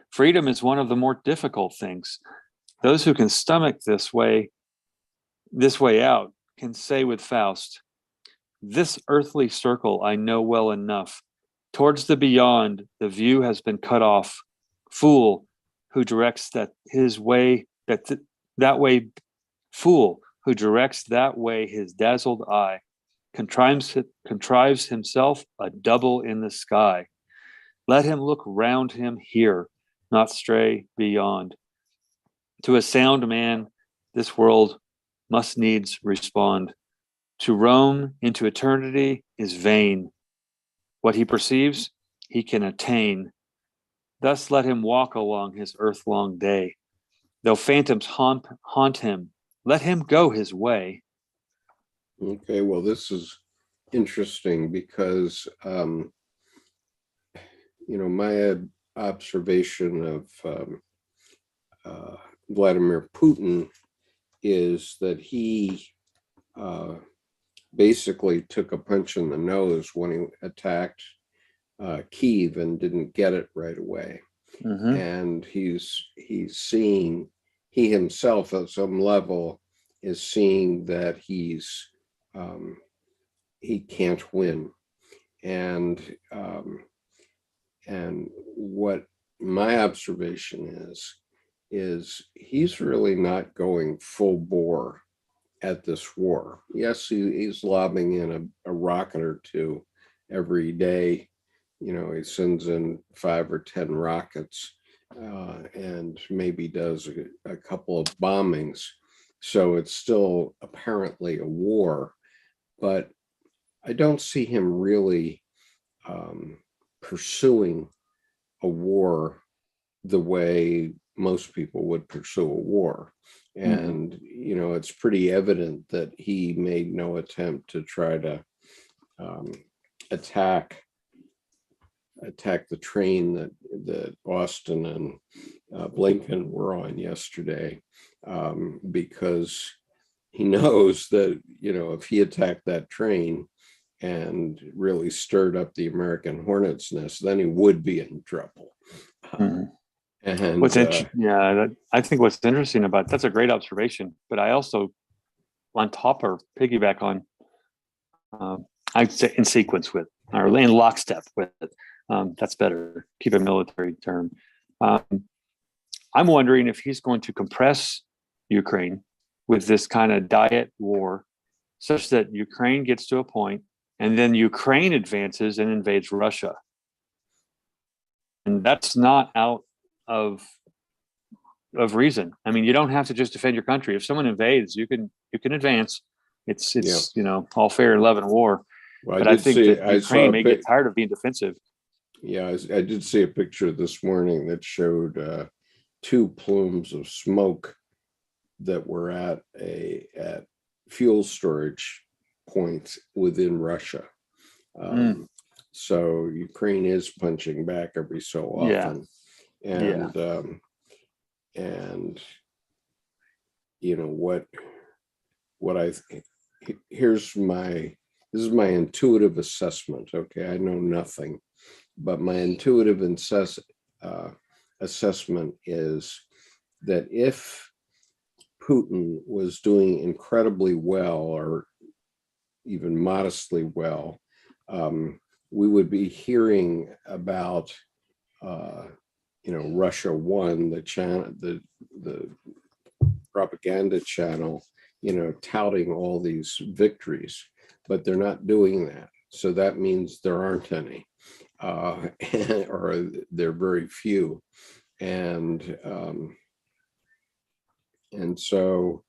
Freedom is one of the more difficult things. Those who can stomach this way out can say with Faust, "This earthly circle I know well enough. Towards the beyond, the view has been cut off. Fool who directs that way his dazzled eye, contrives himself a double in the sky. Let him look round him here, not stray beyond. To a sound man, this world must needs respond. To roam into eternity is vain. What he perceives, he can attain. Thus let him walk along his earth-long day. Though phantoms haunt him, let him go his way." Okay, well, this is interesting because, my observation of Vladimir Putin is that he basically took a punch in the nose when he attacked Kyiv and didn't get it right away. Mm-hmm. And he himself at some level is seeing that he can't win. And what my observation is he's really not going full bore at this war. Yes, he's lobbing in a rocket or two every day. He sends in 5 or 10 rockets and maybe does a couple of bombings. So it's still apparently a war, but I don't see him really pursuing a war the way most people would pursue a war. And, it's pretty evident that he made no attempt to try to attack the train that Austin and Blinken were on yesterday, because he knows that, if he attacked that train and really stirred up the American hornet's nest, then he would be in trouble. And I think what's interesting about that's a great observation, but I also on top or piggyback on I'd say in sequence with or in lockstep with that's better, keep a military term. I'm wondering if he's going to compress Ukraine with this kind of diet war such that Ukraine gets to a point and then Ukraine advances and invades Russia. And that's not out of reason. I mean, you don't have to just defend your country. If someone invades, you can advance. It's all fair in love and war. Well, but I think that Ukraine may get tired of being defensive. Yeah, I did see a picture this morning that showed two plumes of smoke that were at fuel storage points within Russia. So Ukraine is punching back every so Yeah. often, Yeah. and you know what I here's my this is my intuitive assessment. Okay, I know nothing, but my intuitive assessment is that if Putin was doing incredibly well, or even modestly well, we would be hearing about, Russia One, the channel, the propaganda channel, touting all these victories, but they're not doing that. So that means there aren't any, or they're very few, and so.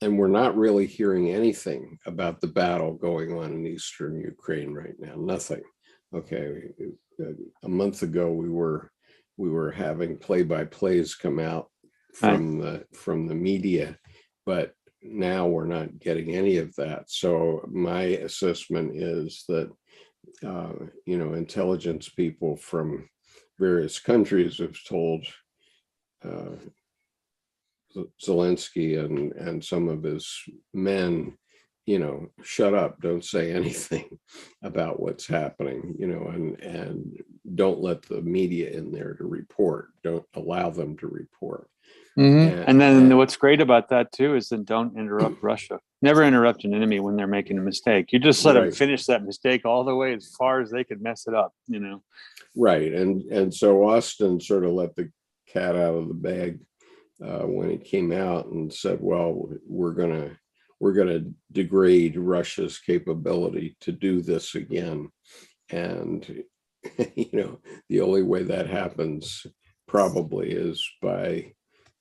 And we're not really hearing anything about the battle going on in eastern Ukraine right now. Nothing. Okay, a month ago we were having play-by-plays come out from the media, but now we're not getting any of that. So my assessment is that intelligence people from various countries have told Zelensky and some of his men, shut up, don't say anything about what's happening, and don't let the media in there to report. Don't allow them to report. And then what's great about that too is then don't interrupt Russia. Never interrupt an enemy when they're making a mistake. You just let them finish that mistake all the way as far as they could mess it up, Right. And so Austin sort of let the cat out of the bag when it came out and said, well, we're gonna degrade Russia's capability to do this again. And the only way that happens probably is by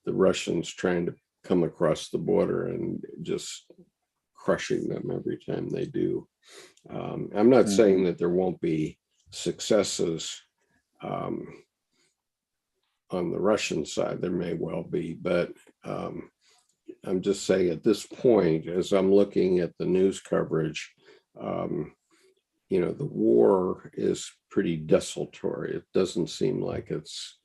the Russians trying to come across the border and just crushing them every time they do. I'm not saying that there won't be successes on the Russian side. There may well be, but I'm just saying at this point, as I'm looking at the news coverage, the war is pretty desultory. It doesn't seem like it's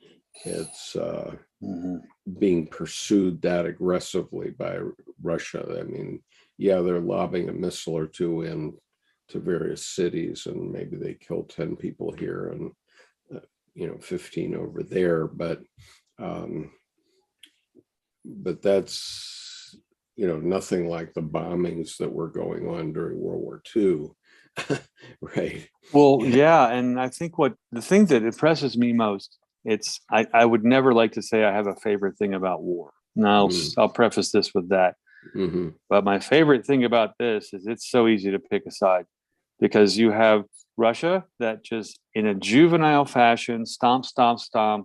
being pursued that aggressively by Russia. I mean, yeah, they're lobbing a missile or two in to various cities, and maybe they kill 10 people here and 15 over there, but that's nothing like the bombings that were going on during World War II. Right. Well, yeah, and I think the thing that impresses me most, I would never like to say I have a favorite thing about war. Now, I'll preface this with that. But my favorite thing about this is it's so easy to pick a side, because you have Russia that just in a juvenile fashion, stomp,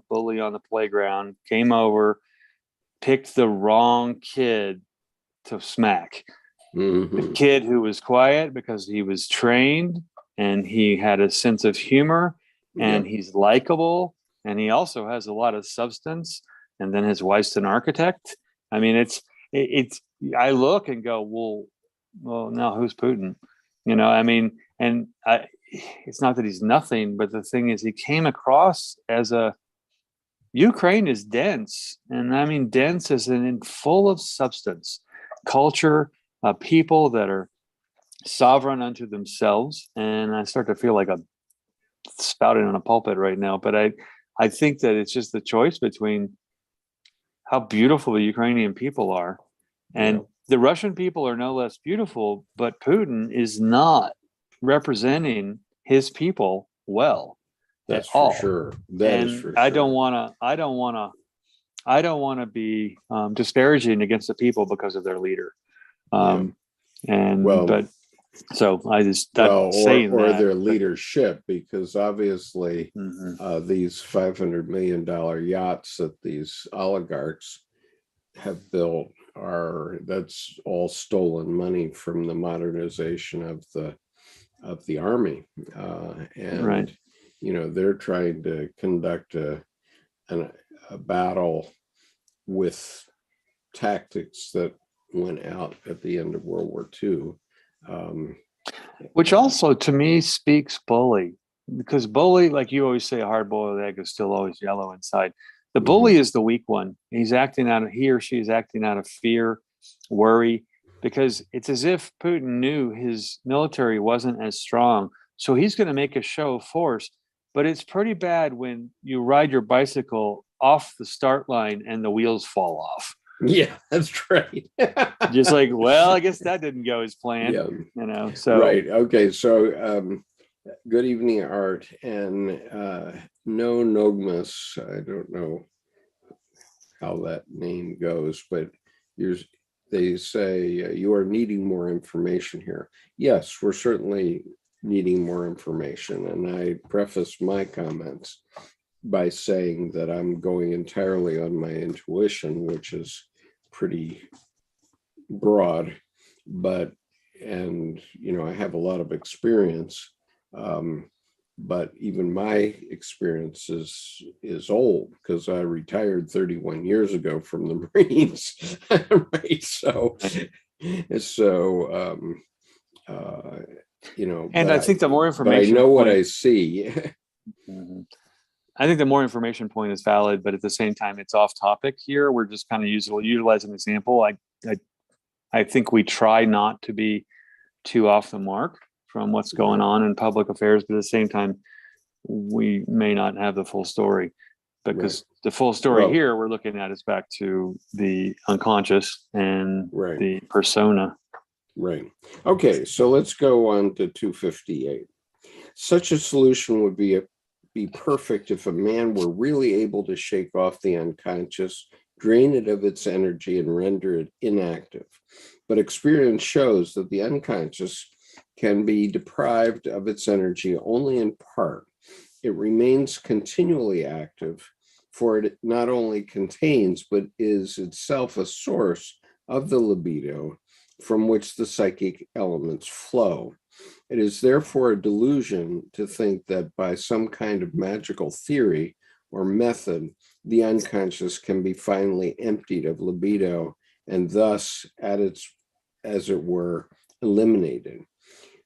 bully on the playground, came over, picked the wrong kid to smack. The kid who was quiet because he was trained and he had a sense of humor and he's likable and he also has a lot of substance. And then his wife's an architect. I mean, I look and go, well, now who's Putin? I mean, and it's not that he's nothing, but the thing is he came across as Ukraine is dense. And I mean, dense as in full of substance, culture, people that are sovereign unto themselves. And I start to feel like I'm spouting on a pulpit right now, but I think that it's just the choice between how beautiful the Ukrainian people are. And the Russian people are no less beautiful, but Putin is not representing his people well. That's at for all. sure. That is for sure. I don't want to be disparaging against the people because of their leader. So I just saying or that, their leadership, because obviously these $500 million yachts that these oligarchs have built that's all stolen money from the modernization of the of the army, and Right. they're trying to conduct a battle with tactics that went out at the end of World War II. Which also to me speaks bully, because bully, like you always say, a hard-boiled egg is still always yellow inside. The bully is the weak one. He or she is acting out of fear, worry, because it's as if Putin knew his military wasn't as strong. So he's going to make a show of force. But it's pretty bad when you ride your bicycle off the start line and the wheels fall off. Yeah, that's right. Just like, well, I guess that didn't go as planned. Yeah. So right. Okay. So good evening, Art, and no Nogmas. I don't know how that name goes, but they say you are needing more information here. Yes, we're certainly needing more information, and I preface my comments by saying that I'm going entirely on my intuition, which is pretty broad, but I have a lot of experience, but even my experience is old because I retired 31 years ago from the Marines. Right. and I think the more but I information know what point, I see. Mhm. I think the more information point is valid, but at the same time, it's off topic here. We're just kind of utilize an example. I think we try not to be too off the mark from what's going on in public affairs, but at the same time, we may not have the full story, because the full story here we're looking at is back to the unconscious and the persona. Right. Okay, so let's go on to 258. Such a solution would be perfect if a man were really able to shake off the unconscious, drain it of its energy, and render it inactive. But experience shows that the unconscious can be deprived of its energy only in part. It remains continually active, for it not only contains, but is itself a source of the libido from which the psychic elements flow. It is therefore a delusion to think that by some kind of magical theory or method, the unconscious can be finally emptied of libido and thus, as it were, eliminated.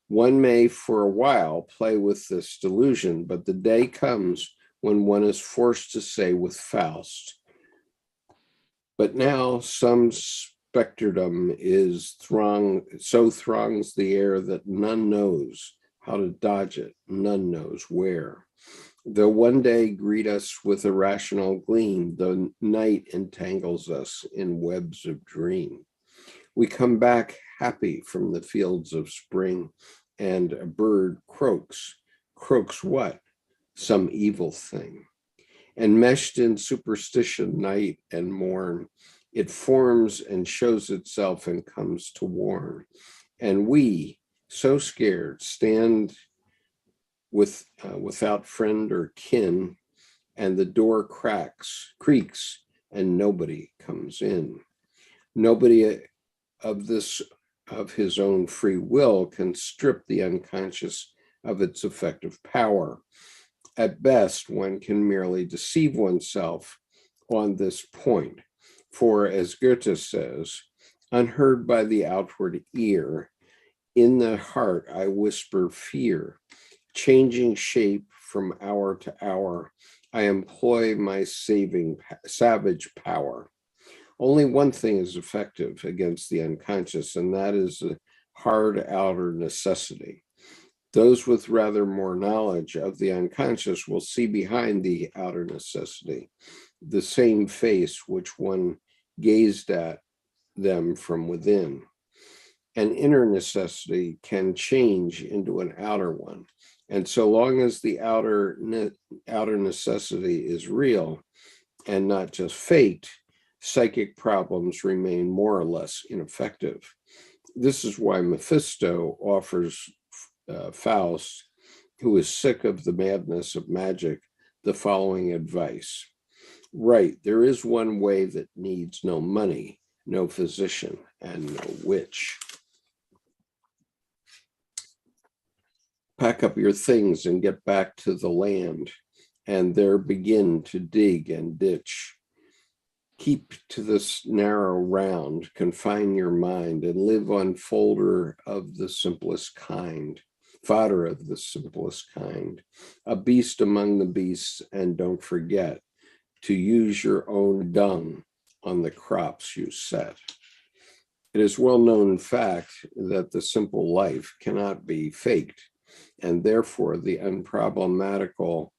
One may for a while play with this delusion, but the day comes when one is forced to say with Faust, "But now some specterdom so throngs the air that none knows how to dodge it, none knows where. Though one day greet us with a rational gleam, the night entangles us in webs of dream. We come back happy from the fields of spring, and a bird croaks. Croaks what? Some evil thing. And meshed in superstition, night and morn, it forms and shows itself and comes to warn. And we, so scared, stand without friend or kin, and the door creaks, and nobody comes in. Nobody of his own free will can strip the unconscious of its effective power. At best, one can merely deceive oneself on this point. For as Goethe says, unheard by the outward ear, in the heart I whisper fear. Changing shape from hour to hour, I employ my savage power. Only one thing is effective against the unconscious, and that is the hard outer necessity. Those with rather more knowledge of the unconscious will see behind the outer necessity the same face which one gazed at them from within. An inner necessity can change into an outer one. And so long as the outer necessity is real and not just faked, psychic problems remain more or less ineffective. This is why Mephisto offers Faust, who is sick of the madness of magic, the following advice. Right, there is one way that needs no money, no physician, and no witch. pack up your things and get back to the land, and there begin to dig and ditch. Keep to this narrow round, confine your mind, and live on fodder of the simplest kind, a beast among the beasts, and don't forget to use your own dung on the crops you set. It is well known fact that the simple life cannot be faked, and therefore the unproblematical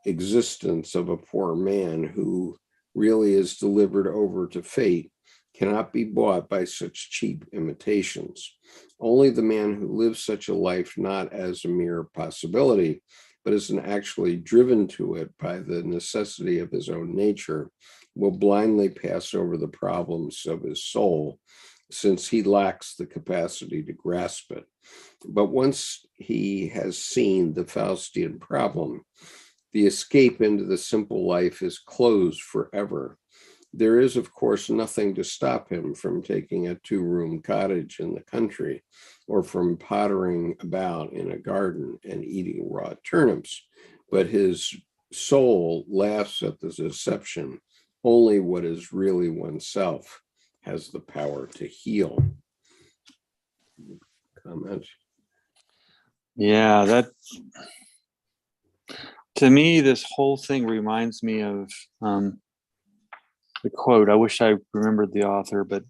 existence of a poor man who really is delivered over to fate cannot be bought by such cheap imitations. Only the man who lives such a life not as a mere possibility, but as an actually driven to it by the necessity of his own nature, will blindly pass over the problems of his soul, since he lacks the capacity to grasp it. But once he has seen the Faustian problem, the escape into the simple life is closed forever. There is, of course, nothing to stop him from taking a 2-room cottage in the country, or from pottering about in a garden and eating raw turnips. But his soul laughs at the deception. Only what is really oneself has the power to heal. Comment? Yeah, that, to me, this whole thing reminds me of the quote. I wish I remembered the author, but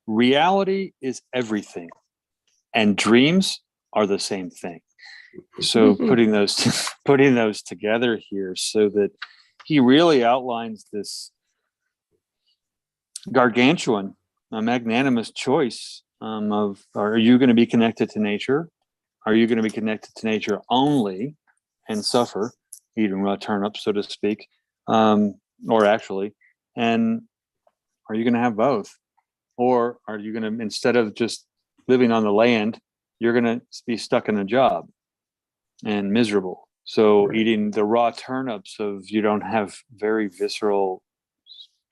reality is everything, and dreams are the same thing. So putting those together here, so that he really outlines this gargantuan, magnanimous choice of, are you going to be connected to nature? Are you going to be connected to nature only and suffer, eating raw turnips, so to speak, or actually, and are you going to have both? Or are you going to, instead of just living on the land, you're going to be stuck in a job and miserable? So Right. Eating the raw turnips of, you don't have very visceral,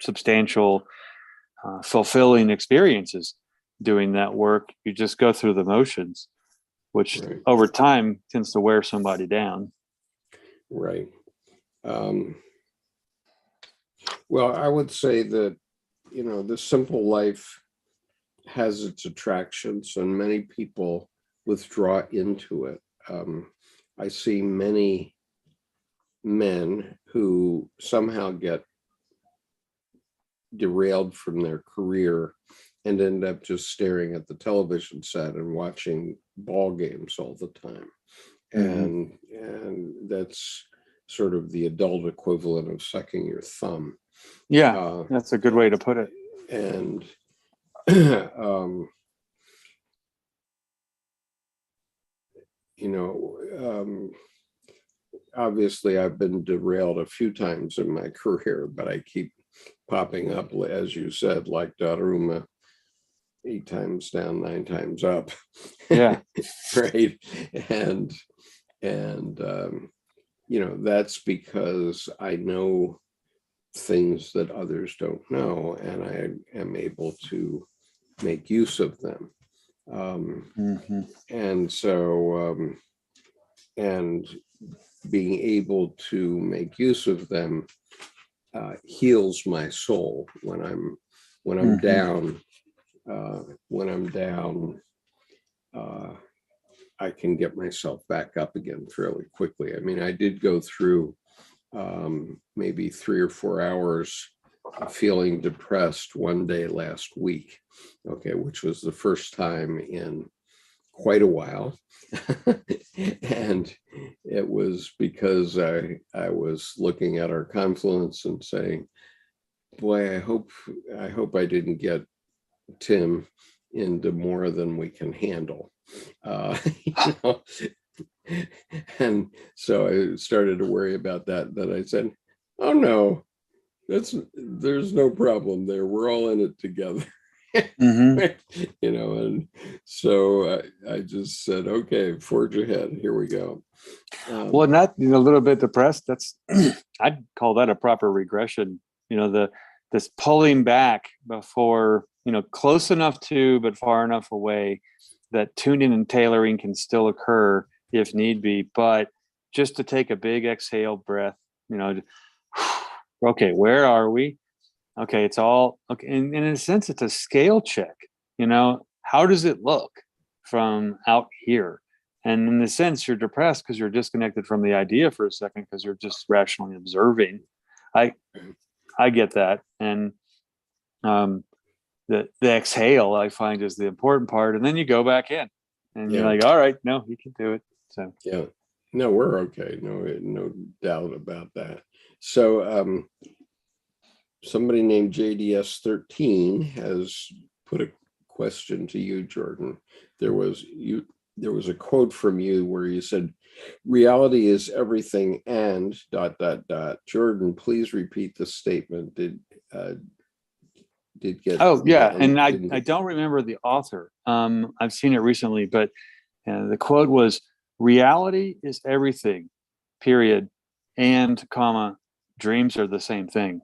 substantial, fulfilling experiences doing that work. You just go through the motions, which Right. over time tends to wear somebody down. Right. Well, I would say that, the simple life has its attractions, and many people withdraw into it. I see many men who somehow get derailed from their career and end up just staring at the television set and watching ball games all the time. And that's sort of the adult equivalent of sucking your thumb. Yeah, that's a good way to put it. And obviously I've been derailed a few times in my career, but I keep popping up, as you said, like Daruma, 8 times down, 9 times up. Yeah. Right. And that's because I know things that others don't know, and I am able to make use of them. And so, and being able to make use of them heals my soul when I'm down. When I'm down, I can get myself back up again fairly quickly. I mean, I did go through maybe 3 or 4 hours feeling depressed one day last week, which was the first time in quite a while. And it was because I was looking at our confluence and saying, boy, I hope I didn't get Tim into more than we can handle. And so I started to worry about that. Then I said, oh no, there's no problem there. We're all in it together. And so I just said, okay, forge ahead. Here we go. Well, not a little bit depressed. That's I'd call that a proper regression. This pulling back before, close enough to, but far enough away that tuning and tailoring can still occur, if need be, but just to take a big exhale breath, okay, where are we? Okay, it's all okay. And in a sense, it's a scale check. How does it look from out here? And in a sense, you're depressed because you're disconnected from the idea for a second because you're just rationally observing. I get that. And the exhale I find is the important part. And then you go back in and you're like, all right, no, you can do it. So yeah, no, we're okay. No doubt about that. So somebody named JDS13 has put a question to you, Jordan. There was a quote from you where you said, reality is everything and ... Jordan, please repeat the statement. Did get and I don't remember the author. I've seen it recently, but the quote was, reality is everything, period, and comma, dreams are the same thing.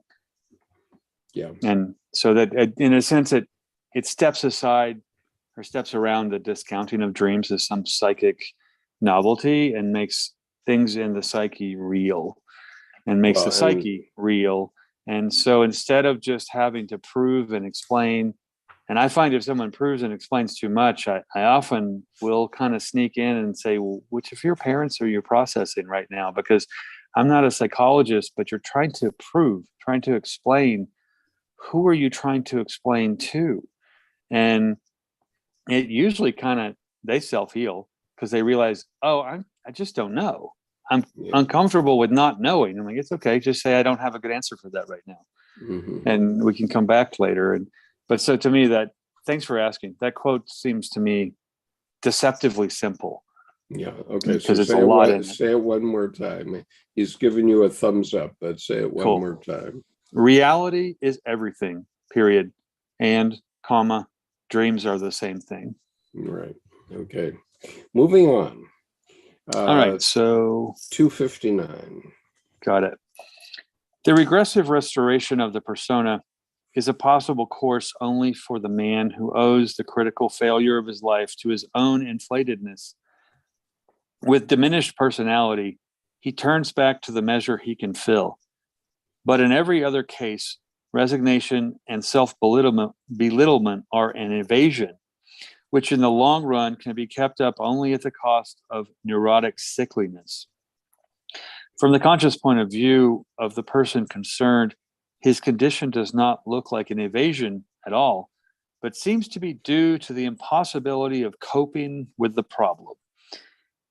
Yeah. And so that in a sense it steps aside or steps around the discounting of dreams as some psychic novelty and makes things in the psyche real and makes the psyche real. And so instead of just having to prove and explain, and I find if someone proves and explains too much, I often will kind of sneak in and say, well, which of your parents are you processing right now? Because I'm not a psychologist, but you're trying to prove, trying to explain. Who are you trying to explain to? And it usually they self-heal because they realize, I just don't know. I'm uncomfortable with not knowing. I'm like, it's okay. Just say, I don't have a good answer for that right now. Mm-hmm. And we can come back later. But so to me thanks for asking. That quote seems to me deceptively simple. Yeah. Okay. Because it's a lot in it. Say it one more time. He's giving you a thumbs up, but say it one more time. Reality is everything, period, and comma, dreams are the same thing. Right. Okay. Moving on. All right. So 259. Got it. The regressive restoration of the persona is a possible course only for the man who owes the critical failure of his life to his own inflatedness. With diminished personality, he turns back to the measure he can fill. But in every other case, resignation and self-belittlement are an evasion, which in the long run can be kept up only at the cost of neurotic sickliness. From the conscious point of view of the person concerned, his condition does not look like an evasion at all, but seems to be due to the impossibility of coping with the problem.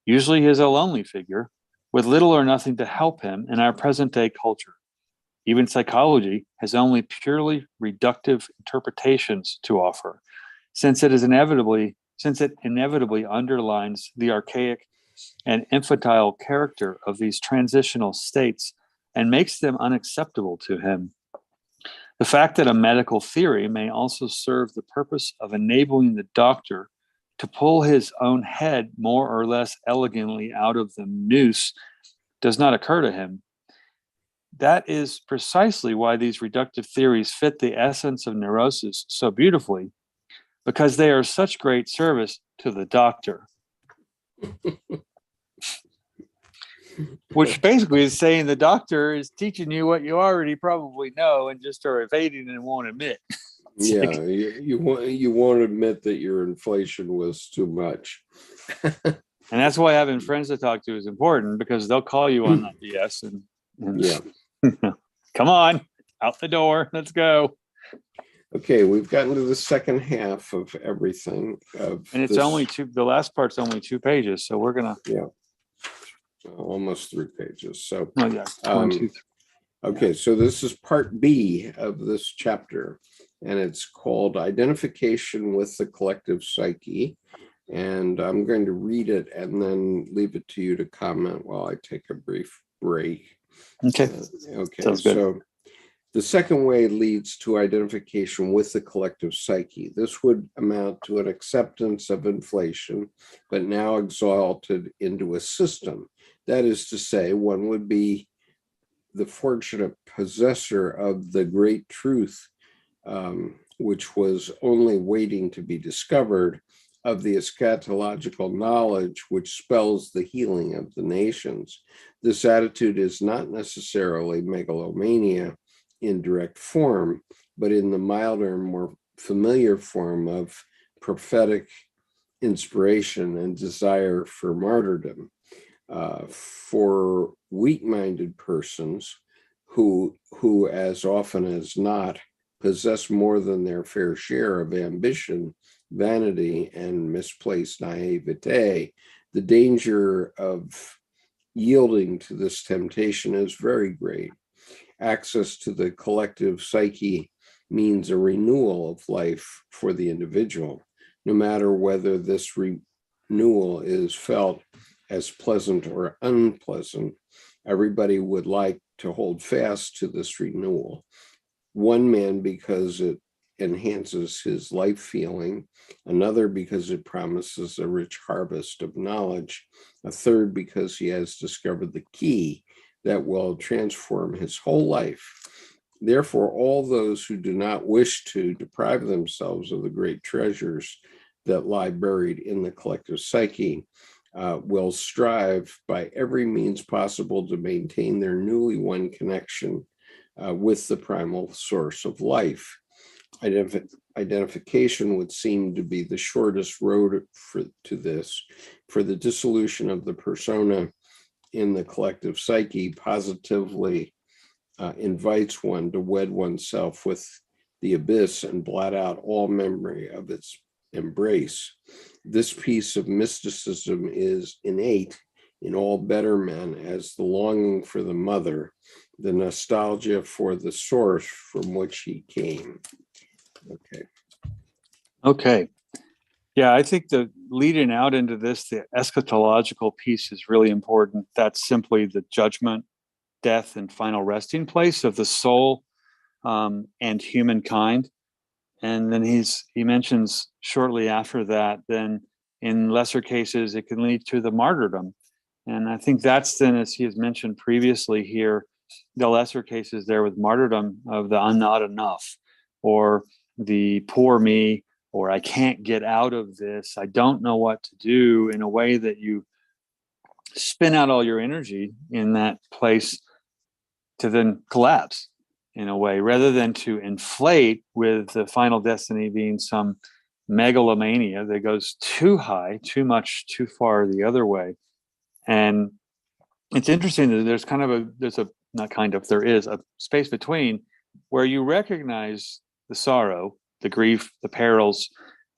Usually he is a lonely figure with little or nothing to help him in our present-day culture. Even psychology has only purely reductive interpretations to offer, since it inevitably underlines the archaic and infantile character of these transitional states and makes them unacceptable to him. The fact that a medical theory may also serve the purpose of enabling the doctor to pull his own head more or less elegantly out of the noose does not occur to him. That is precisely why these reductive theories fit the essence of neurosis so beautifully, because they are such great service to the doctor. Which basically is saying the doctor is teaching you what you already probably know and just are evading and won't admit. Yeah, you won't admit that your inflation was too much. And that's why having friends to talk to is important, because they'll call you on that BS and come on, out the door, let's go. Okay, we've gotten to the second half of everything. And it's only the last part's only 2 pages, so we're gonna almost 3 pages. So 1, 2, 3. Okay, so this is part B of this chapter, and it's called Identification with the Collective Psyche. And I'm going to read it and then leave it to you to comment while I take a brief break. Okay. Okay, sounds good. So the second way leads to identification with the collective psyche. This would amount to an acceptance of inflation, but now exalted into a system. That is to say, one would be the fortunate possessor of the great truth, which was only waiting to be discovered, of the eschatological knowledge which spells the healing of the nations. This attitude is not necessarily megalomania in direct form, but in the milder, more familiar form of prophetic inspiration and desire for martyrdom. For weak-minded persons who as often as not possess more than their fair share of ambition, vanity, and misplaced naivete, the danger of yielding to this temptation is very great. Access to the collective psyche means a renewal of life for the individual, no matter whether this renewal is felt as pleasant or unpleasant. Everybody would like to hold fast to this renewal. One man because it enhances his life feeling, another because it promises a rich harvest of knowledge, a third because he has discovered the key that will transform his whole life. Therefore, all those who do not wish to deprive themselves of the great treasures that lie buried in the collective psyche will strive by every means possible to maintain their newly won connection with the primal source of life. Identification would seem to be the shortest road to this, for the dissolution of the persona in the collective psyche positively invites one to wed oneself with the abyss and blot out all memory of its embrace. This piece of mysticism is innate in all better men as the longing for the mother, the nostalgia for the source from which he came. Okay. Yeah, I think the leading out into this, the eschatological piece is really important. That's simply the judgment, death, and final resting place of the soul and humankind. And then he mentions shortly after that, then in lesser cases, it can lead to the martyrdom. And I think that's then, as he has mentioned previously here, the lesser cases there with martyrdom of the I'm not enough, or the poor me, or I can't get out of this, I don't know what to do, in a way that you spin out all your energy in that place to then collapse in a way, rather than to inflate with the final destiny being some megalomania that goes too high, too much, too far the other way. And it's interesting that there is a space between where you recognize the sorrow, the grief, the perils,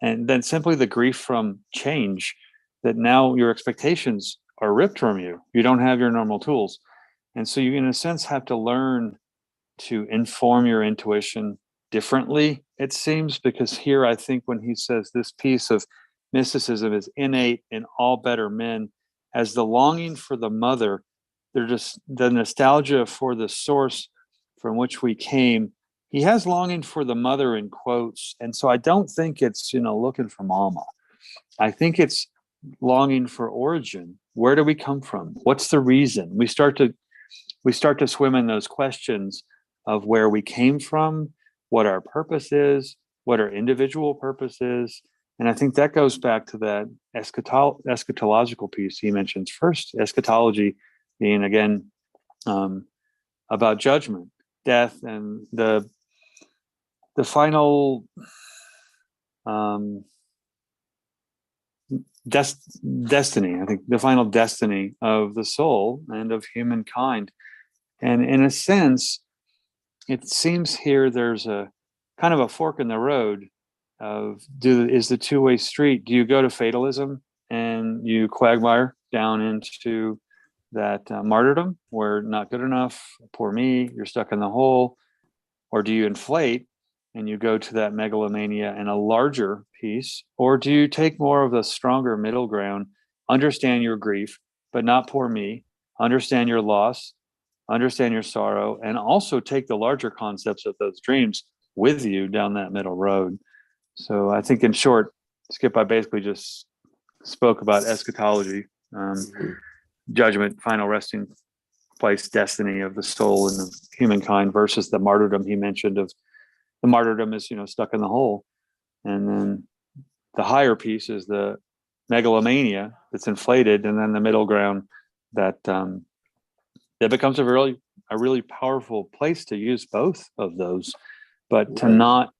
and then simply the grief from change, that now your expectations are ripped from you. You don't have your normal tools. And so you, in a sense, have to learn to inform your intuition differently, it seems, because here I think when he says this piece of mysticism is innate in all better men, as the longing for the mother, they're just the nostalgia for the source from which we came. He has longing for the mother in quotes. And so I don't think it's, looking for mama. I think it's longing for origin. Where do we come from? What's the reason? We start to swim in those questions of where we came from, what our purpose is, what our individual purpose is. And I think that goes back to that eschatological piece he mentions first, eschatology being, again, about judgment, death, and the final destiny, I think the final destiny of the soul and of humankind. And in a sense, it seems here there's a kind of a fork in the road of is the two-way street. Do you go to fatalism and you quagmire down into that martyrdom where not good enough, poor me, you're stuck in the hole? Or do you inflate and you go to that megalomania and a larger piece? Or do you take more of the stronger middle ground, understand your grief, but not poor me, understand your loss, understand your sorrow, and also take the larger concepts of those dreams with you down that middle road? So I think, in short, Skip, I basically just spoke about eschatology, judgment, final resting place, destiny of the soul and the humankind, versus the martyrdom he mentioned of the martyrdom is, stuck in the hole. And then the higher piece is the megalomania that's inflated, and then the middle ground that that becomes a really powerful place to use both of those, but to not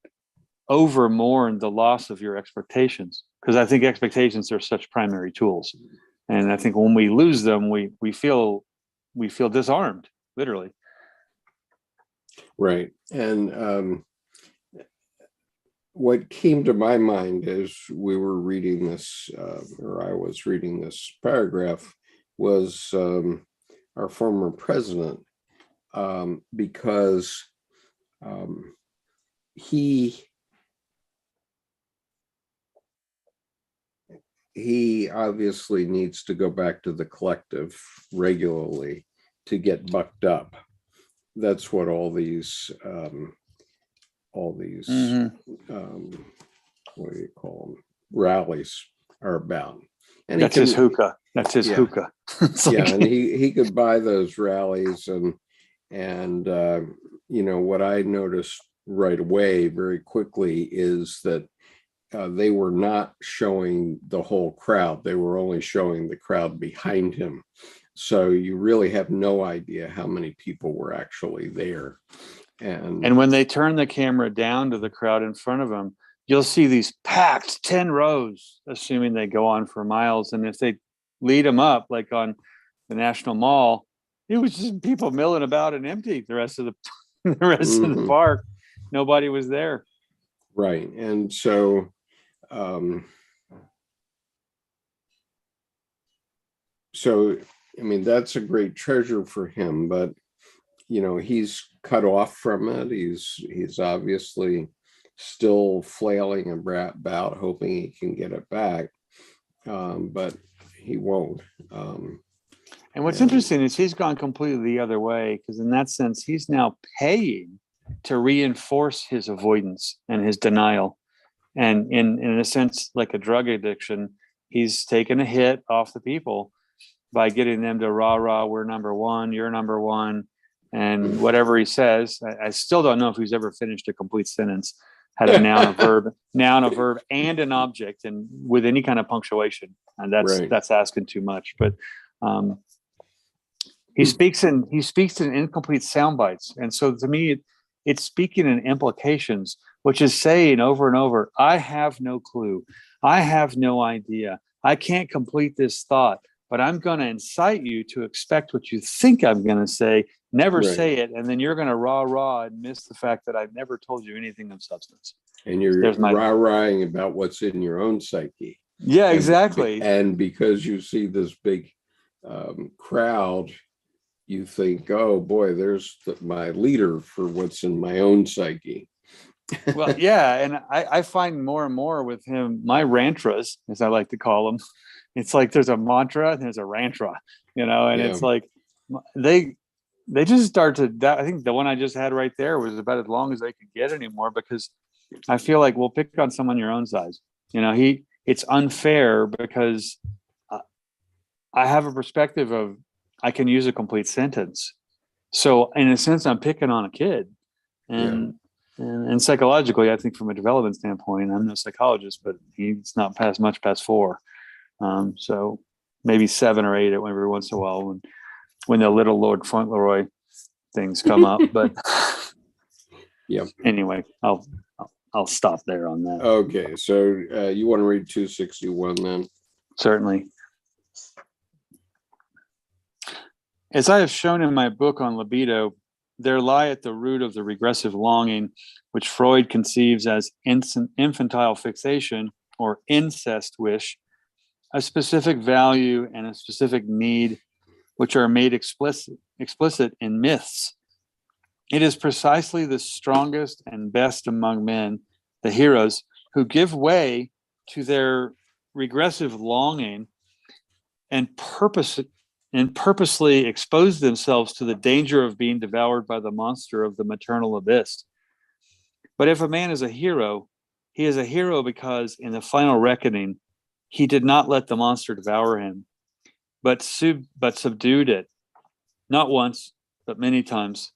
over mourn the loss of your expectations, because I think expectations are such primary tools, and I think when we lose them, we feel disarmed, literally. Right. And what came to my mind as we were reading this, or I was reading this paragraph, was our former president, because he obviously needs to go back to the collective regularly to get bucked up. That's what all these what do you call them, rallies are about. And that's his hookah. That's his hookah. Yeah, and he could buy those rallies, and what I noticed right away very quickly is that they were not showing the whole crowd. They were only showing the crowd behind him. So you really have no idea how many people were actually there. And when they turn the camera down to the crowd in front of them, you'll see these packed 10 rows, assuming they go on for miles. And if they lead them up, like on the National Mall, it was just people milling about and empty the rest of the of the park. Nobody was there. Right. And so I mean, that's a great treasure for him, but he's cut off from it. He's obviously still flailing about, hoping he can get it back, but he won't. And what's interesting is he's gone completely the other way, because in that sense, he's now paying to reinforce his avoidance and his denial. And in a sense, like a drug addiction, he's taken a hit off the people by getting them to rah, we're number one, you're number one. And whatever he says, I still don't know if he's ever finished a complete sentence, had a noun, a verb, and an object, and with any kind of punctuation. And that's asking too much. But he speaks in incomplete sound bites. And so to me, it's speaking in implications, which is saying over and over, I have no clue. I have no idea. I can't complete this thought, but I'm going to incite you to expect what you think I'm going to say, never say it, and then you're going to rah and miss the fact that I've never told you anything of substance. And you're rah-rahing about what's in your own psyche. Yeah, exactly. And because you see this big crowd, you think, oh boy, there's my leader for what's in my own psyche. Well, yeah, and I find more and more with him, my rantras, as I like to call them, it's like there's a mantra and there's a rantra, and it's like they just start to, I think the one I just had right there was about as long as they could get anymore, because I feel like we'll pick on someone your own size. It's unfair because I have a perspective of, I can use a complete sentence. So in a sense, I'm picking on a kid. And psychologically, I think from a development standpoint, I'm no psychologist, but he's not much past 4. So maybe 7 or 8 every once in a while when the little Lord Fauntleroy things come up. But anyway, I'll stop there on that. Okay. So you want to read 261 then? Certainly. As I have shown in my book on libido, there lie at the root of the regressive longing, which Freud conceives as infantile fixation or incest wish, a specific value and a specific need, which are made explicit in myths. It is precisely the strongest and best among men, the heroes, who give way to their regressive longing and purposely expose themselves to the danger of being devoured by the monster of the maternal abyss. But if a man is a hero, he is a hero because in the final reckoning, he did not let the monster devour him, but subdued it, not once, but many times.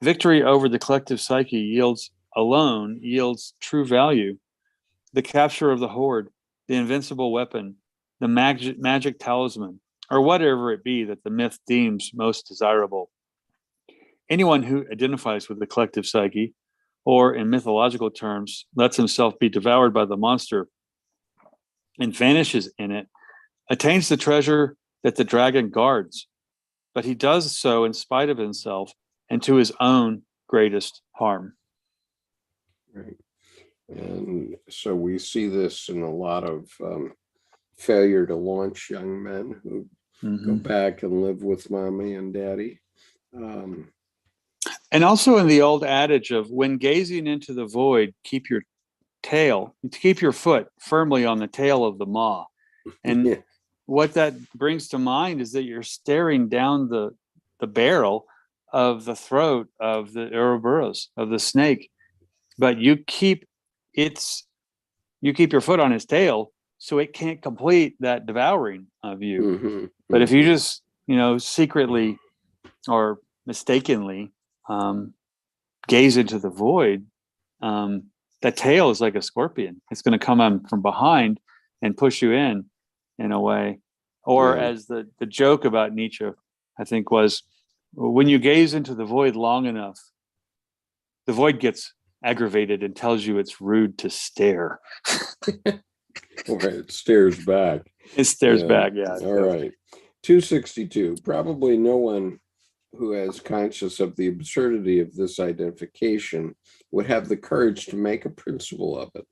Victory over the collective psyche yields true value. the capture of the horde, the invincible weapon, the magic talisman, or whatever it be that the myth deems most desirable. Anyone who identifies with the collective psyche, or in mythological terms, lets himself be devoured by the monster and vanishes in it, attains the treasure that the dragon guards, but he does so in spite of himself and to his own greatest harm. Right. And so we see this in a lot of failure to launch young men who go back and live with mommy and daddy. And also in the old adage of when gazing into the void, keep your foot firmly on the tail of the maw. And what that brings to mind is that you're staring down the barrel of the throat of the Ouroboros, of the snake, but you keep your foot on his tail so it can't complete that devouring of you. But if you just, secretly or mistakenly gaze into the void, that tail is like a scorpion. It's going to come on from behind and push you in a way. Or as the joke about Nietzsche, I think, was, when you gaze into the void long enough, the void gets aggravated and tells you it's rude to stare. Or it stares back. It stares back, yeah. All right. 262. Probably no one who is conscious of the absurdity of this identification would have the courage to make a principle of it.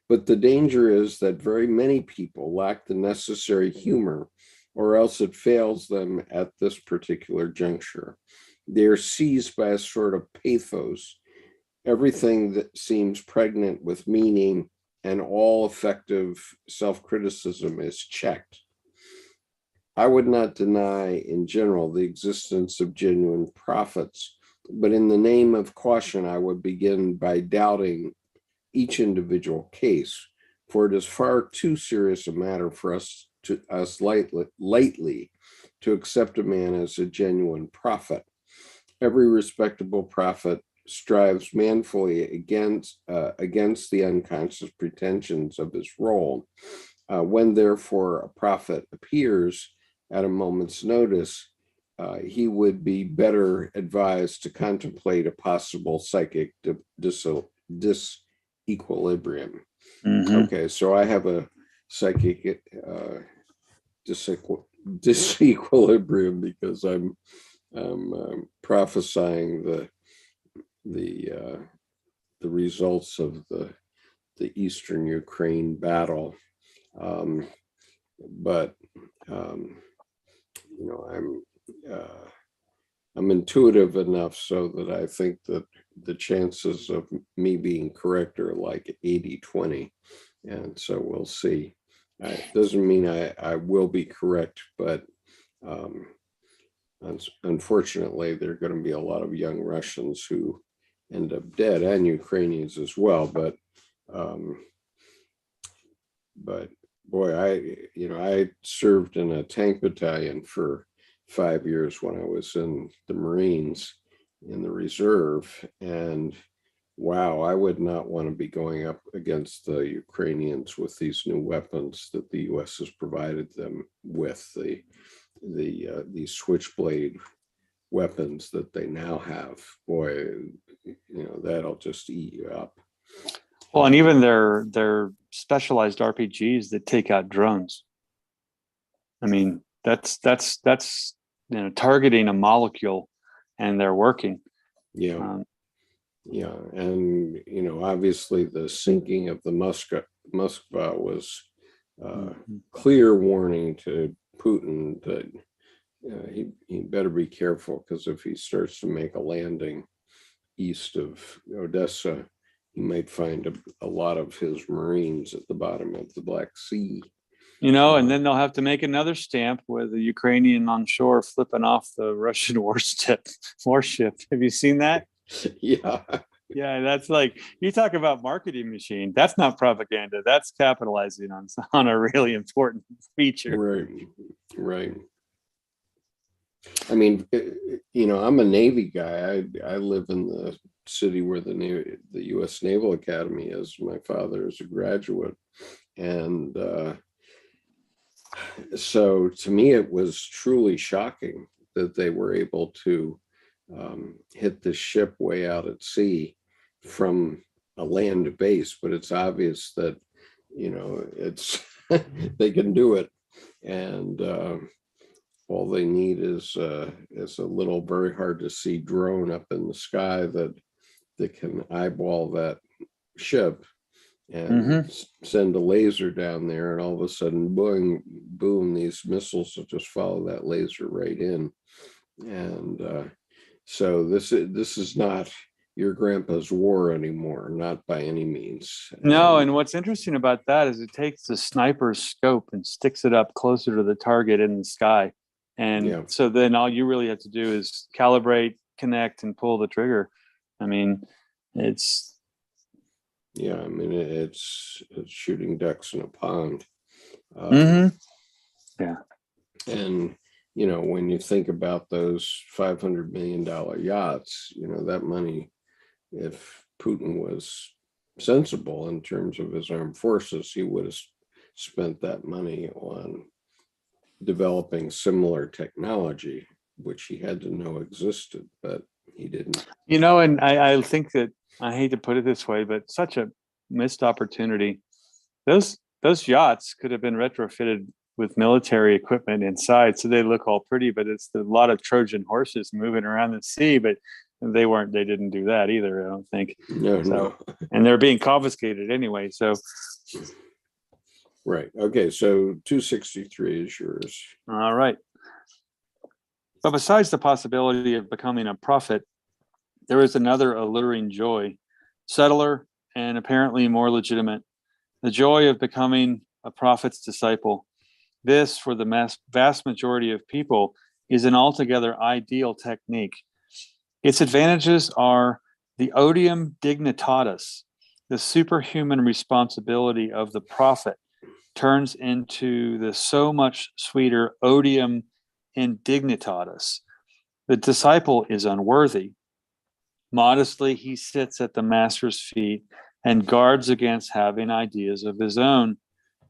But the danger is that very many people lack the necessary humor, or else it fails them at this particular juncture. They are seized by a sort of pathos, everything that seems pregnant with meaning, and all effective self-criticism is checked. I would not deny in general the existence of genuine prophets, but in the name of caution, I would begin by doubting each individual case, for it is far too serious a matter for us lightly to accept a man as a genuine prophet. Every respectable prophet strives manfully against the unconscious pretensions of his role. When therefore a prophet appears at a moment's notice, he would be better advised to contemplate a possible psychic disequilibrium. Okay, so I have a psychic disequilibrium because I'm prophesying the results of the Eastern Ukraine battle, but I'm intuitive enough so that I think that the chances of me being correct are like 80-20, and so we'll see. It doesn't mean I will be correct, but unfortunately, there are going to be a lot of young Russians who end up dead, and Ukrainians as well. But boy, I served in a tank battalion for 5 years when I was in the Marines in the reserve, and wow, I would not want to be going up against the Ukrainians with these new weapons that the U.S. has provided them with, these switchblade weapons that they now have. Boy, that'll just eat you up. Well, and even their specialized RPGs that take out drones. I mean, that's targeting a molecule, and they're working. Yeah. And obviously the sinking of the Moskva was clear warning to Putin that he better be careful, because if he starts to make a landing east of Odessa, he might find a lot of his Marines at the bottom of the Black Sea. And then they'll have to make another stamp with the Ukrainian on shore flipping off the Russian warship. Have you seen that? Yeah. Yeah, that's like, you talk about marketing machine. That's not propaganda. That's capitalizing on a really important feature. Right. I mean, I'm a Navy guy. I live in the city where the U.S. Naval Academy is. My father is a graduate. And so to me, it was truly shocking that they were able to hit the ship way out at sea from a land base. But it's obvious that, it's they can do it. And all they need is a little, very hard to see drone up in the sky that can eyeball that ship and send a laser down there, and all of a sudden, boom, boom, these missiles will just follow that laser right in. And so this is not your grandpa's war anymore, not by any means. No, and what's interesting about that is it takes the sniper's scope and sticks it up closer to the target in the sky. And so then all you really have to do is calibrate, connect, and pull the trigger. I mean, it's shooting ducks in a pond. Yeah. And when you think about those $500 million yachts, that money, if Putin was sensible in terms of his armed forces, he would have spent that money on developing similar technology, which he had to know existed, but he didn't. And I think that, I hate to put it this way, but such a missed opportunity. Those yachts could have been retrofitted with military equipment inside, so they look all pretty, but it's a lot of Trojan horses moving around the sea. But they didn't do that either, I don't think. No. And they're being confiscated anyway. So right. Okay. So 263 is yours. All right. But besides the possibility of becoming a prophet, there is another alluring joy, subtler and apparently more legitimate: the joy of becoming a prophet's disciple. This, for the vast majority of people, is an altogether ideal technique. Its advantages are the odium dignitatis, the superhuman responsibility of the prophet, turns into the so much sweeter odium indignitatis. The disciple is unworthy. Modestly, he sits at the master's feet and guards against having ideas of his own.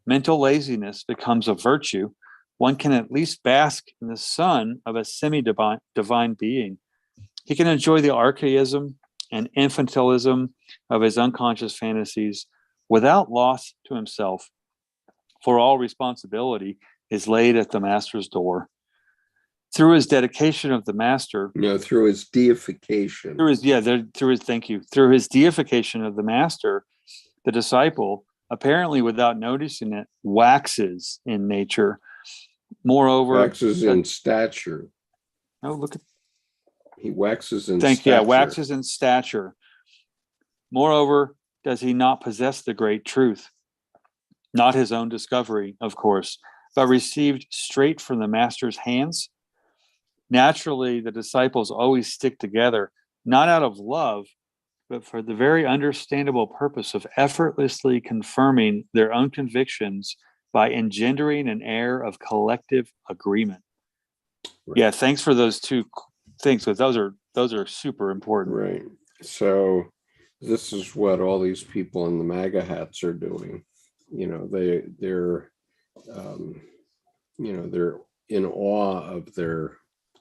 Mental laziness becomes a virtue. One can at least bask in the sun of a semi-divine being. He can enjoy the archaism and infantilism of his unconscious fantasies without loss to himself, for all responsibility is laid at the master's door. Through his dedication of the master, through his deification. Through his deification of the master, the disciple, apparently without noticing it, waxes in nature. Moreover, waxes in stature. Oh, look at. He waxes in stature. Waxes in stature. Moreover, does he not possess the great truth? Not his own discovery, of course, but received straight from the master's hands? Naturally, the disciples always stick together, not out of love, but for the very understandable purpose of effortlessly confirming their own convictions by engendering an air of collective agreement. Right. Yeah, thanks for those two things, because those are super important. Right. So this is what all these people in the MAGA hats are doing. They're in awe of their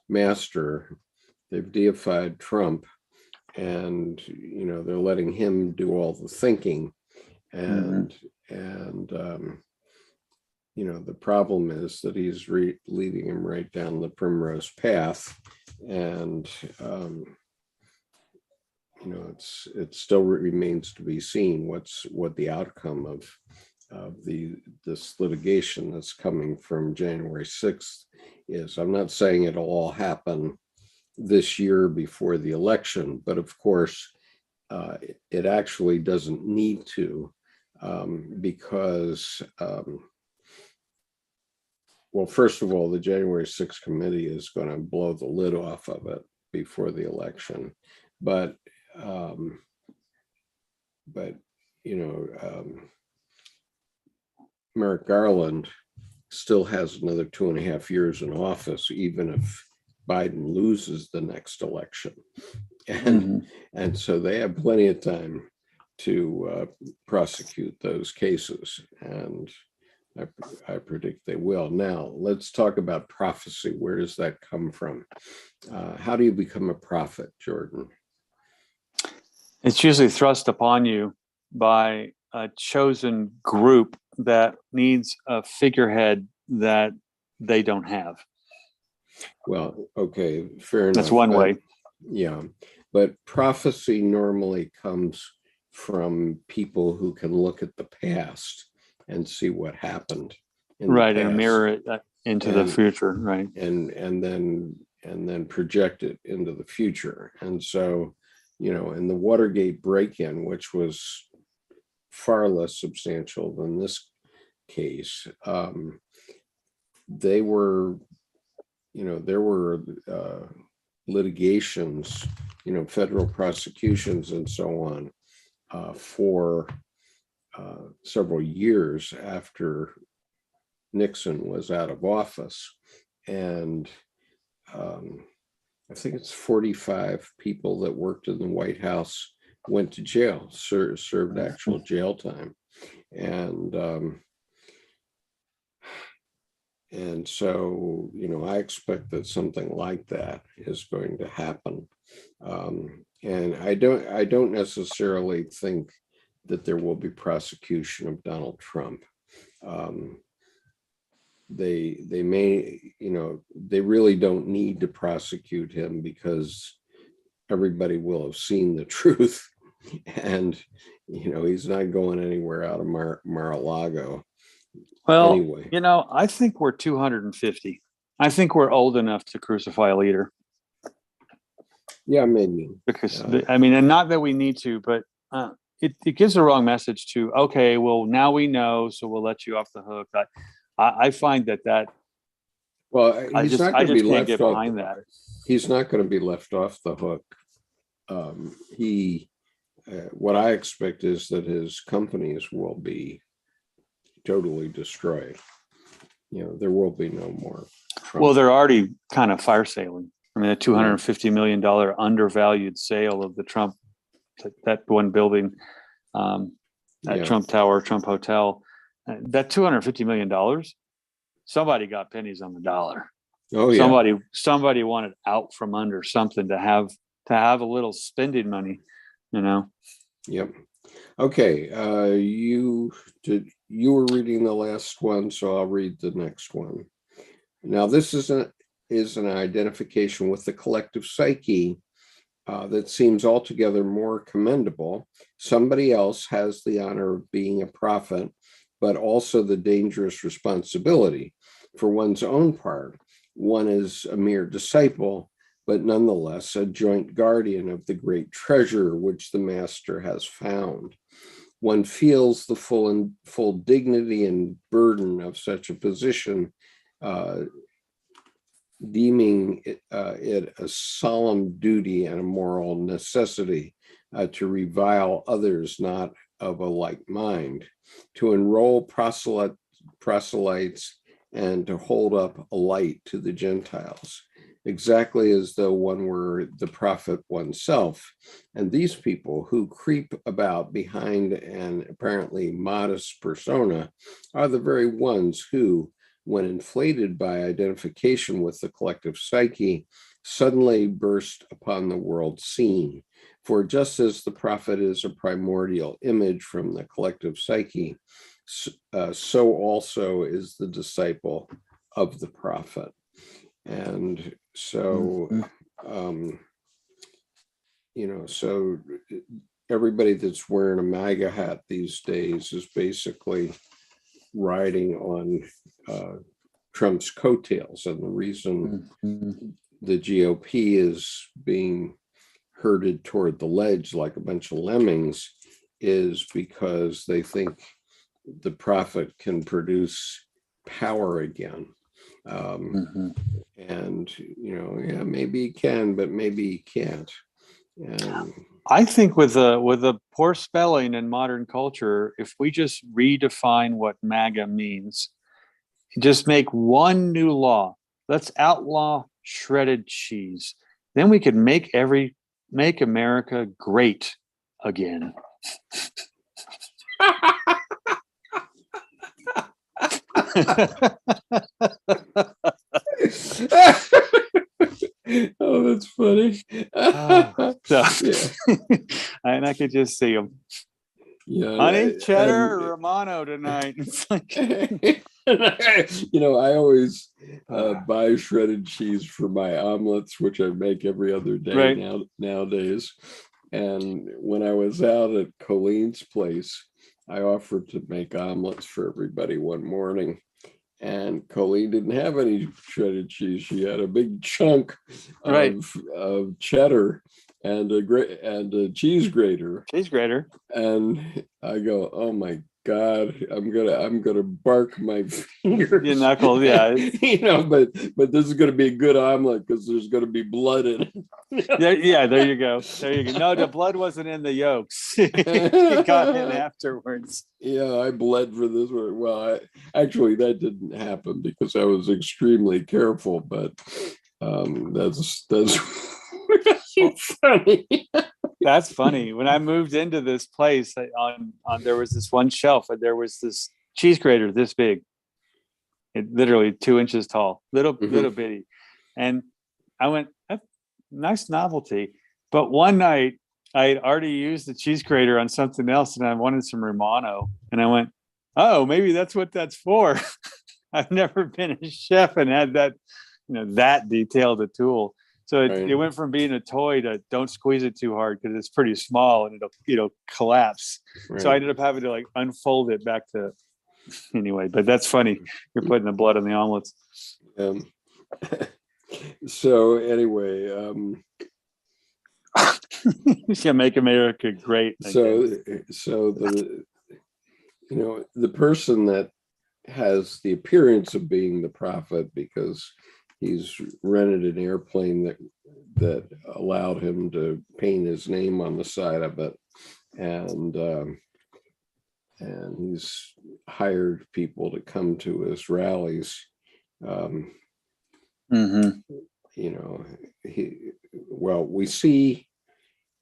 master. They've deified Trump, and they're letting him do all the thinking. And the problem is that he's leading him right down the primrose path, and it still remains to be seen what the outcome of this litigation that's coming from January 6th is. I'm not saying it'll all happen this year before the election, but of course it actually doesn't need to, because well, first of all, the January 6th committee is going to blow the lid off of it before the election. But Merrick Garland still has another 2.5 years in office, even if Biden loses the next election. And so they have plenty of time to prosecute those cases. And I predict they will. Now, let's talk about prophecy. Where does that come from? How do you become a prophet, Jordan? It's usually thrust upon you by a chosen group that needs a figurehead that they don't have. Well, okay, fair enough. That's one way. Yeah, but prophecy normally comes from people who can look at the past and see what happened in the past, and mirror it into the future, right? And then project it into the future. And so, in the Watergate break-in, which was far less substantial than this case, there were litigations, federal prosecutions and so on, for several years after Nixon was out of office. And I think it's 45 people that worked in the White House went to jail, served actual jail time. And so, I expect that something like that is going to happen. And I don't necessarily think that there will be prosecution of Donald Trump. They may, they really don't need to prosecute him because everybody will have seen the truth. And, he's not going anywhere out of Mar-a-Lago. Well, anyway. I think we're 250. I think we're old enough to crucify a leader. Yeah, maybe. Because, and not that we need to, but it gives the wrong message to, okay, well, now we know, so we'll let you off the hook. I find that. Well, I just can't get behind that. He's not going to be left off the hook. What I expect is that his companies will be totally destroyed. There will be no more Trump. Well, they're already kind of fire sailing. I mean, a $250 million undervalued sale of the Trump, that one building, Trump Tower, Trump Hotel, that $250 million, somebody got pennies on the dollar. Oh yeah. Somebody wanted out from under something to have a little spending money, Yep. Okay. You were reading the last one, so I'll read the next one. Now, this is an identification with the collective psyche that seems altogether more commendable. Somebody else has the honor of being a prophet, but also the dangerous responsibility. For one's own part, one is a mere disciple, but nonetheless a joint guardian of the great treasure which the master has found. One feels the full dignity and burden of such a position, deeming it a solemn duty and a moral necessity to revile others not of a like mind, to enroll proselytes, and to hold up a light to the Gentiles, exactly as though one were the prophet oneself. And these people who creep about behind an apparently modest persona are the very ones who, when inflated by identification with the collective psyche, suddenly burst upon the world scene. For just as the prophet is a primordial image from the collective psyche, so also is the disciple of the prophet. And so, so everybody that's wearing a MAGA hat these days is basically riding on Trump's coattails. And the reason the GOP is being herded toward the ledge like a bunch of lemmings is because they think the prophet can produce power again. And, maybe he can, but maybe he can't. And I think with the poor spelling in modern culture, if we just redefine what MAGA means, just make one new law. Let's outlaw shredded cheese. Then we could make America great again. Oh, that's funny. And I could just see him. Yeah, Honey, cheddar or Romano tonight? It's like, I always buy shredded cheese for my omelets, which I make every other day right. nowadays. And when I was out at Colleen's place, I offered to make omelets for everybody one morning. And Colleen didn't have any shredded cheese. She had a big chunk of cheddar and a cheese grater. Cheese grater. And I go, oh my God, I'm gonna bark my fingers. Your knuckles, yeah. But this is gonna be a good omelet because there's gonna be blood in it. There you go. No, the blood wasn't in the yolks. It got in afterwards. Yeah, I bled for this one. Well, actually that didn't happen because I was extremely careful, but that's funny. That's funny. When I moved into this place, there was this one shelf, and there was this cheese grater this big, literally 2 inches tall, little bitty. And I went, nice novelty. But one night, I had already used the cheese grater on something else, and I wanted some Romano. And I went, oh, maybe that's what that's for. I've never been a chef and had that, that detailed a tool. So it went from being a toy to don't squeeze it too hard because it's pretty small and it'll collapse. Right. So I ended up having to unfold it back to anyway. But that's funny. You're putting the blood on the omelets. So anyway, yeah, make America great. So the person that has the appearance of being the prophet because he's rented an airplane that allowed him to paint his name on the side of it, and he's hired people to come to his rallies.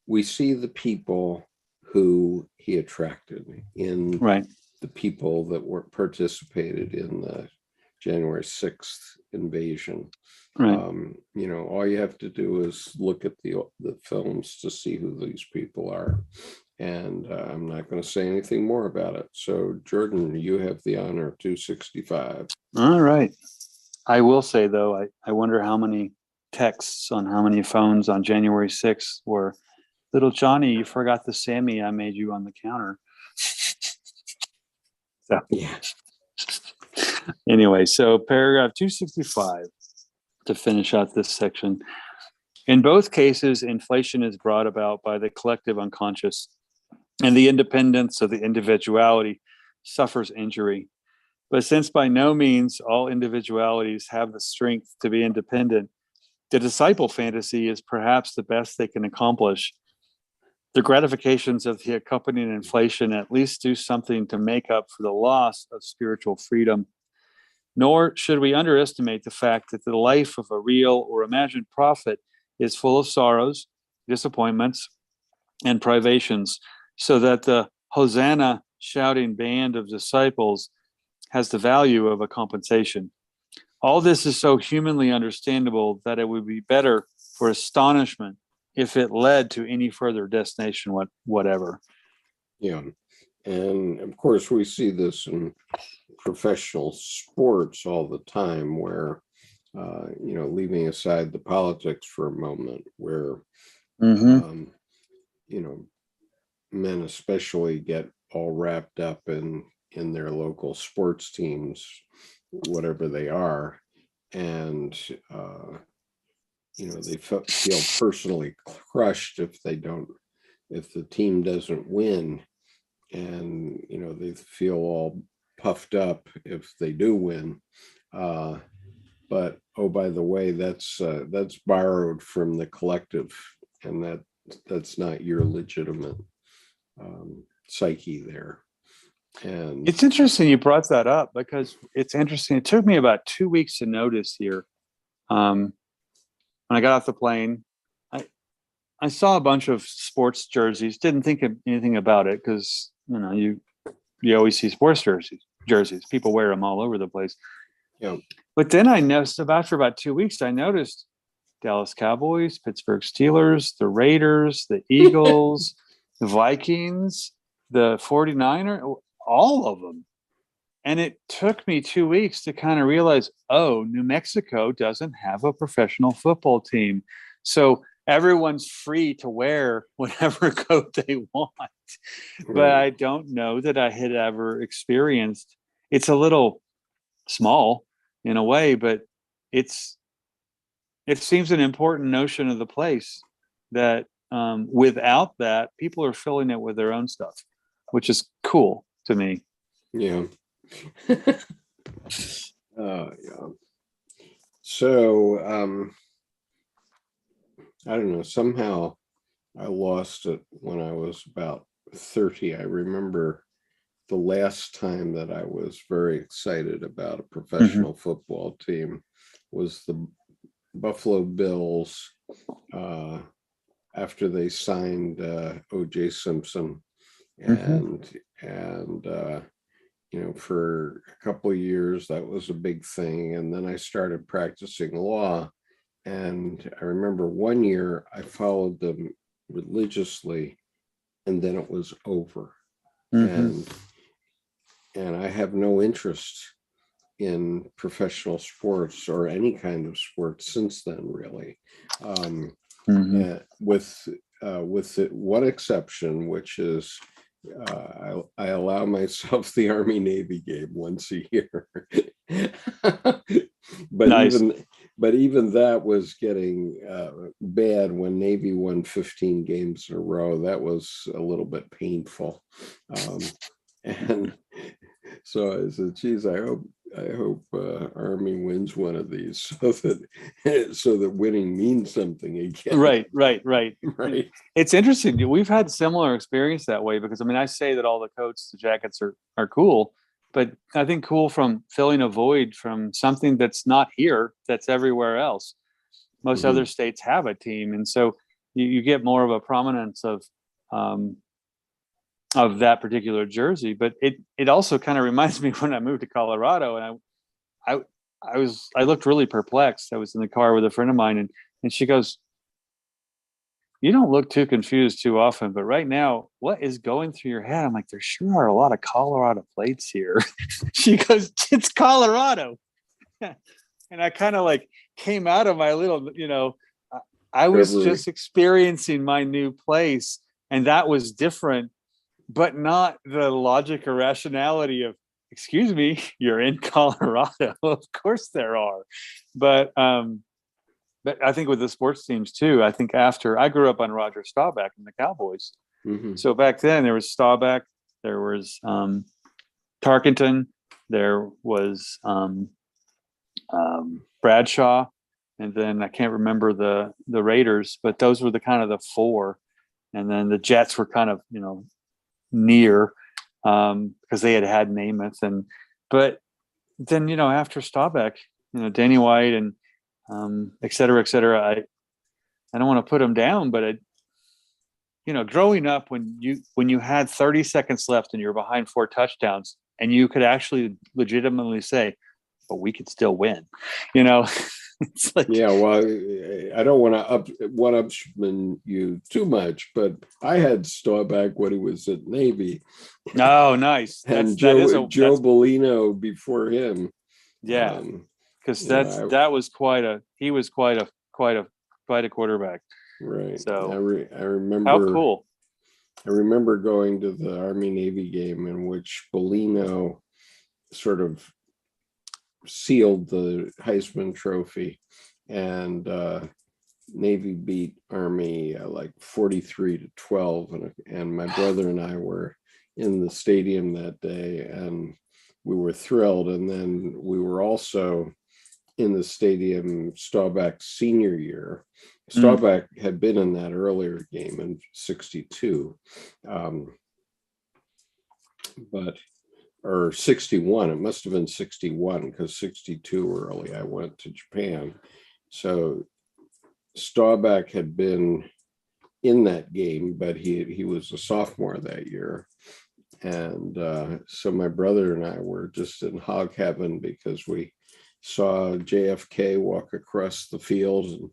We see the people who he attracted in the people that were participated in the January 6th invasion. Right. All you have to do is look at the films to see who these people are. And I'm not going to say anything more about it. So, Jordan, you have the honor of 265. All right. I will say, though, I wonder how many texts on how many phones on January 6th were, little Johnny, you forgot the Sammy I made you on the counter. So, yeah. Anyway, so paragraph 265 to finish out this section. In both cases, inflation is brought about by the collective unconscious, and the independence of the individuality suffers injury. But since by no means all individualities have the strength to be independent, the disciple fantasy is perhaps the best they can accomplish. The gratifications of the accompanying inflation at least do something to make up for the loss of spiritual freedom. Nor should we underestimate the fact that the life of a real or imagined prophet is full of sorrows, disappointments, and privations, so that the Hosanna shouting band of disciples has the value of a compensation. All this is so humanly understandable that it would be better for astonishment if it led to any further destination whatever. Yeah. And of course, we see this in professional sports all the time where, leaving aside the politics for a moment, where, men especially get all wrapped up in their local sports teams, whatever they are. And, they feel personally crushed if the team doesn't win. And, they feel all puffed up if they do win. But, oh, by the way, that's borrowed from the collective, and that's not your legitimate psyche there. And it's interesting you brought that up because it's interesting. It took me about 2 weeks to notice here. when I got off the plane, I saw a bunch of sports jerseys. Didn't think of anything about it because you always see sports jerseys. People wear them all over the place. Yeah. But then I noticed after about 2 weeks, I noticed Dallas Cowboys, Pittsburgh Steelers, the Raiders, the Eagles, the Vikings, the 49ers, all of them. And it took me 2 weeks to kind of realize, New Mexico doesn't have a professional football team. So everyone's free to wear whatever coat they want. Right. But I don't know that I had ever experienced. It's a little small in a way, but it seems an important notion of the place that without that, people are filling it with their own stuff, which is cool to me. Yeah. Yeah. So I don't know, somehow I lost it when I was about 30. I remember the last time that I was very excited about a professional football team was the Buffalo Bills after they signed O.J. Simpson, and for a couple of years that was a big thing, and then I started practicing law, and I remember one year I followed them religiously, and then it was over, and I have no interest in professional sports or any kind of sports since then, really. With one exception, which is I allow myself the Army Navy game once a year. But nice. even that was getting bad when Navy won 15 games in a row. That was a little bit painful. And so I said, geez, I hope Army wins one of these so that winning means something again. Right. Right. It's interesting. We've had similar experience that way because I say that all the coats, the jackets are cool, but I think cool from filling a void from something that's not here, that's everywhere else. Most other states have a team, and so you get more of a prominence of that particular jersey. But it also kind of reminds me when I moved to Colorado, and I looked really perplexed. I was in the car with a friend of mine, and she goes, "You don't look too confused too often, but right now, what is going through your head?" I'm like, "There sure are a lot of Colorado plates here." She goes, "It's Colorado." And I kind of came out of my little, I was just experiencing my new place, and that was different, but not the logic or rationality of, excuse me, you're in Colorado. Of course there are. But I think with the sports teams too, I think after I grew up on Roger Staubach and the Cowboys. So back then there was Staubach, there was Tarkenton, there was Bradshaw, and then I can't remember the Raiders, but those were the kind of the four. And then the Jets were kind of, near because they had Namath, but then after Staubach, Danny White and et cetera, I don't want to put them down, but growing up when you had 30 seconds left and you're behind 4 touchdowns and you could actually legitimately say, but we could still win, it's like, yeah, well, I don't want to one-upman you too much, but I had Staubach when he was at Navy. Oh, nice. And Joe Bellino before him. Yeah, because he was quite a quarterback. Right. So I remember. How cool. I remember going to the Army Navy game in which Bellino sort of sealed the Heisman Trophy, and Navy beat Army 43-12, and my brother and I were in the stadium that day, and we were thrilled. And then we were also in the stadium Staubach's senior year. Staubach had been in that earlier game in 62, or 61. It must have been 61 because 62 early I went to Japan. So Staubach had been in that game, but he was a sophomore that year. And so my brother and I were just in hog heaven because we saw JFK walk across the field,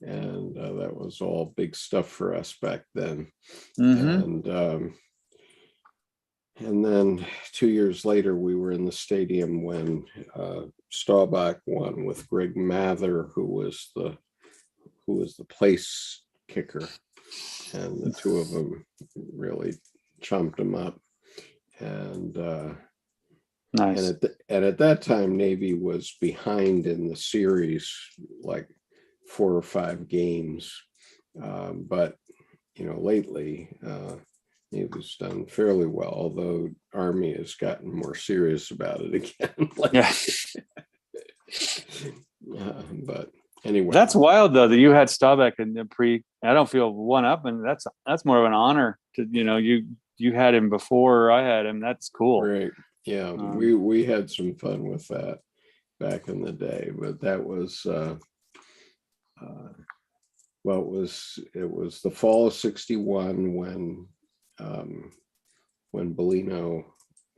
and that was all big stuff for us back then. And then 2 years later, we were in the stadium when Staubach won with Greg Mather, who was the place kicker, and the two of them really chomped him up. And nice. And at that time, Navy was behind in the series, like 4 or 5 games. But lately, Navy's done fairly well, although Army has gotten more serious about it again. But anyway, that's wild though that you had Staubach in the pre. I don't feel one up, and that's more of an honor to you had him before I had him. That's cool. Right. Yeah, we had some fun with that back in the day, but that was it was the fall of '61 when Bellino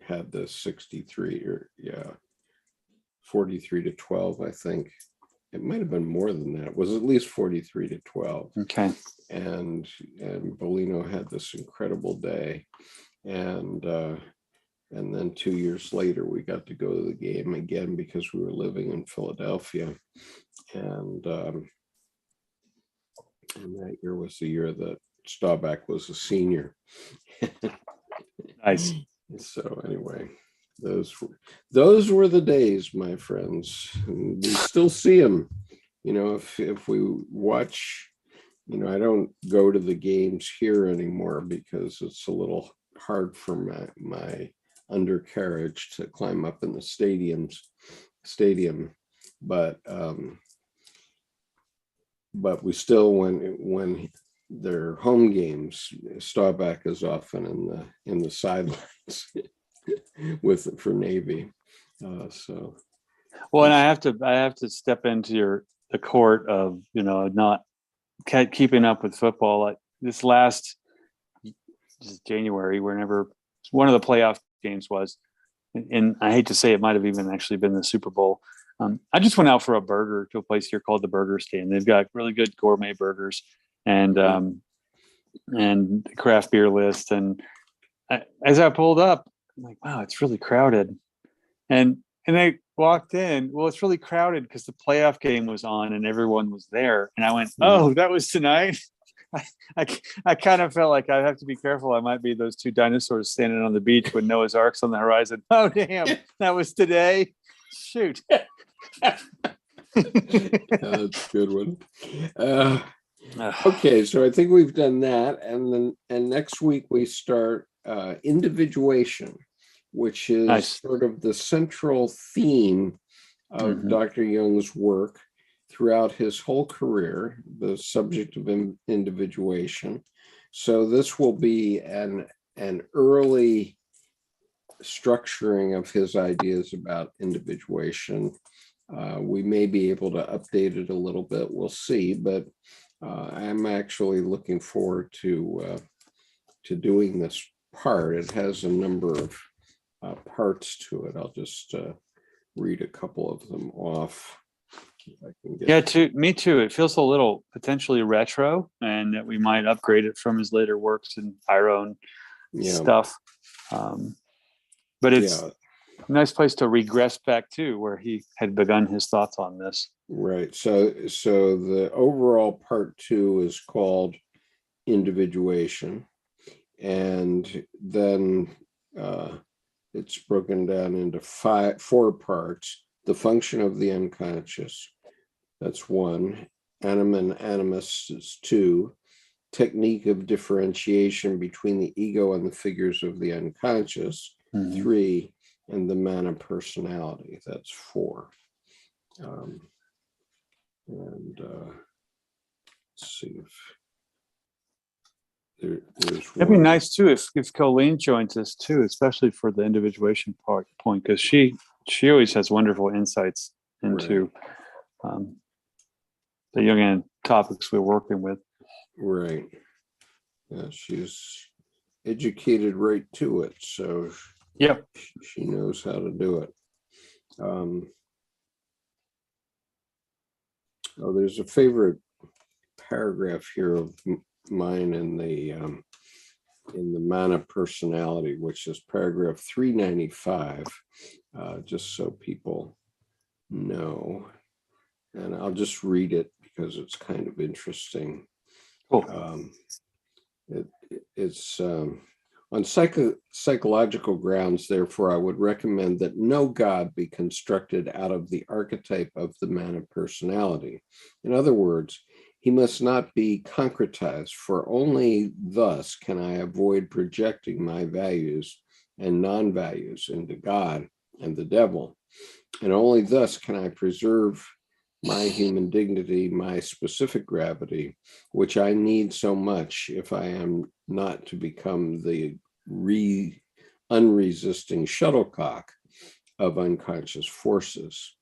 had the 63 43-12, I think. It might have been more than that. It was at least 43-12. Okay. And Bellino had this incredible day. And then 2 years later, we got to go to the game again because we were living in Philadelphia. And that year was the year that Staubach was a senior. Nice. So anyway, those were the days, my friends. And we still see them. If we watch, I don't go to the games here anymore because it's a little hard for my undercarriage to climb up in the stadium. But we still, when they're home games, Staubach is often in the sidelines for Navy. So well, and I have to step into the court of not keeping up with football. Like this last January, whenever one of the playoff games was, and I hate to say it might have even actually been the Super Bowl. I just went out for a burger to a place here called the Burger Stand. They've got really good gourmet burgers and craft beer list. And as I pulled up, I'm like, wow, it's really crowded. And I walked in. Well, it's really crowded because the playoff game was on and everyone was there. And I went, oh, that was tonight. I kind of felt like I have to be careful. I might be those 2 dinosaurs standing on the beach when Noah's Ark's on the horizon. Oh, damn, that was today. Shoot. That's a good one. Okay, so I think we've done that, and next week we start individuation, which is nice. Sort of the central theme of Dr. Jung's work throughout his whole career, the subject of individuation. So this will be an early structuring of his ideas about individuation. We may be able to update it a little bit. We'll see, but I'm actually looking forward to doing this part. It has a number of parts to it. I'll just read a couple of them off. Me too. It feels a little potentially retro, and that we might upgrade it from his later works and our own stuff. But it's a nice place to regress back to where he had begun his thoughts on this. Right. So the overall part 2 is called Individuation, and then it's broken down into 4 parts. The function of the unconscious, that's 1. Anima and animus is 2. Technique of differentiation between the ego and the figures of the unconscious, 3. And the mana personality, that's 4. Let's see if it'd be nice too if Colleen joins us too, especially for the individuation point, because she always has wonderful insights into the Jungian topics we're working with. Right. Yeah, she's educated right to it, so Yep. she knows how to do it. Oh, there's a favorite paragraph here of mine in the mana personality, which is paragraph 395, just so people know. And I'll just read it because it's kind of interesting. Cool. It's on psychological grounds, therefore, I would recommend that no God be constructed out of the archetype of the mana personality. In other words, he must not be concretized, for only thus can I avoid projecting my values and non-values into God and the devil. And only thus can I preserve my human dignity, my specific gravity, which I need so much if I am not to become the unresisting shuttlecock of unconscious forces.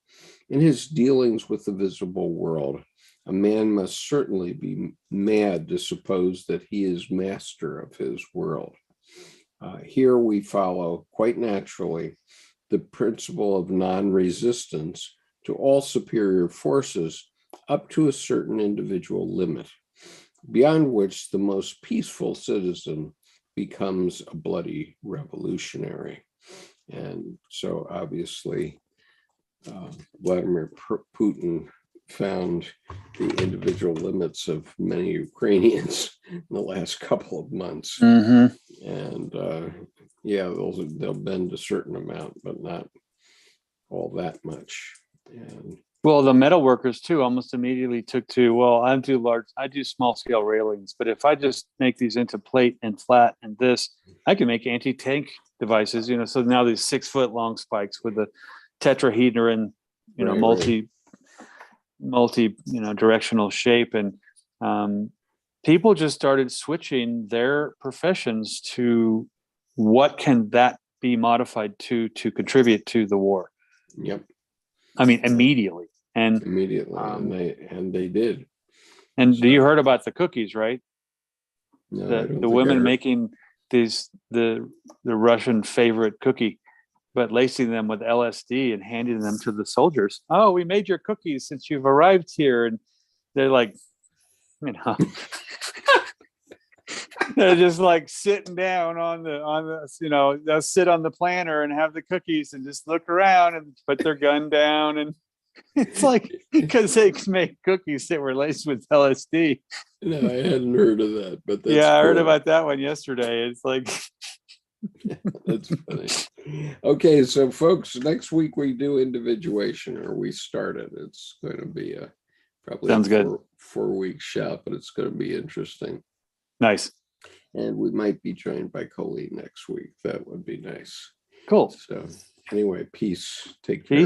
In his dealings with the visible world, a man must certainly be mad to suppose that he is master of his world. Here we follow quite naturally the principle of non-resistance to all superior forces up to a certain individual limit, beyond which the most peaceful citizen becomes a bloody revolutionary. And so obviously, Vladimir Putin found the individual limits of many Ukrainians in the last couple of months. Mm-hmm. And yeah, they'll bend a certain amount, but not all that much. And Well, the metal workers too almost immediately took to, well, I do small scale railings, but if I just make these into plate and flat and this, I can make anti-tank devices, so now these 6 foot long spikes with the tetrahedron, right. multi directional shape. And people just started switching their professions to what can that be modified to contribute to the war. Yep. I mean, immediately. And they did. And So, you heard about the cookies, right? No, The women making the Russian favorite cookie, but lacing them with LSD and handing them to the soldiers. Oh, we made your cookies since you've arrived here, and they're like, they're just like sitting down on the they'll sit on the planter and have the cookies and just look around and put their gun down. And it's like, because they make cookies that were laced with LSD. No, I hadn't heard of that, but that's I cool. heard about that one yesterday. It's like, that's funny. Okay, so folks, next week we do individuation, or we start it. It's going to be probably sounds good. 4-week shot, but it's going to be interesting. Nice. And we might be joined by Colleen next week. That would be nice. Cool. So anyway, peace. Take care.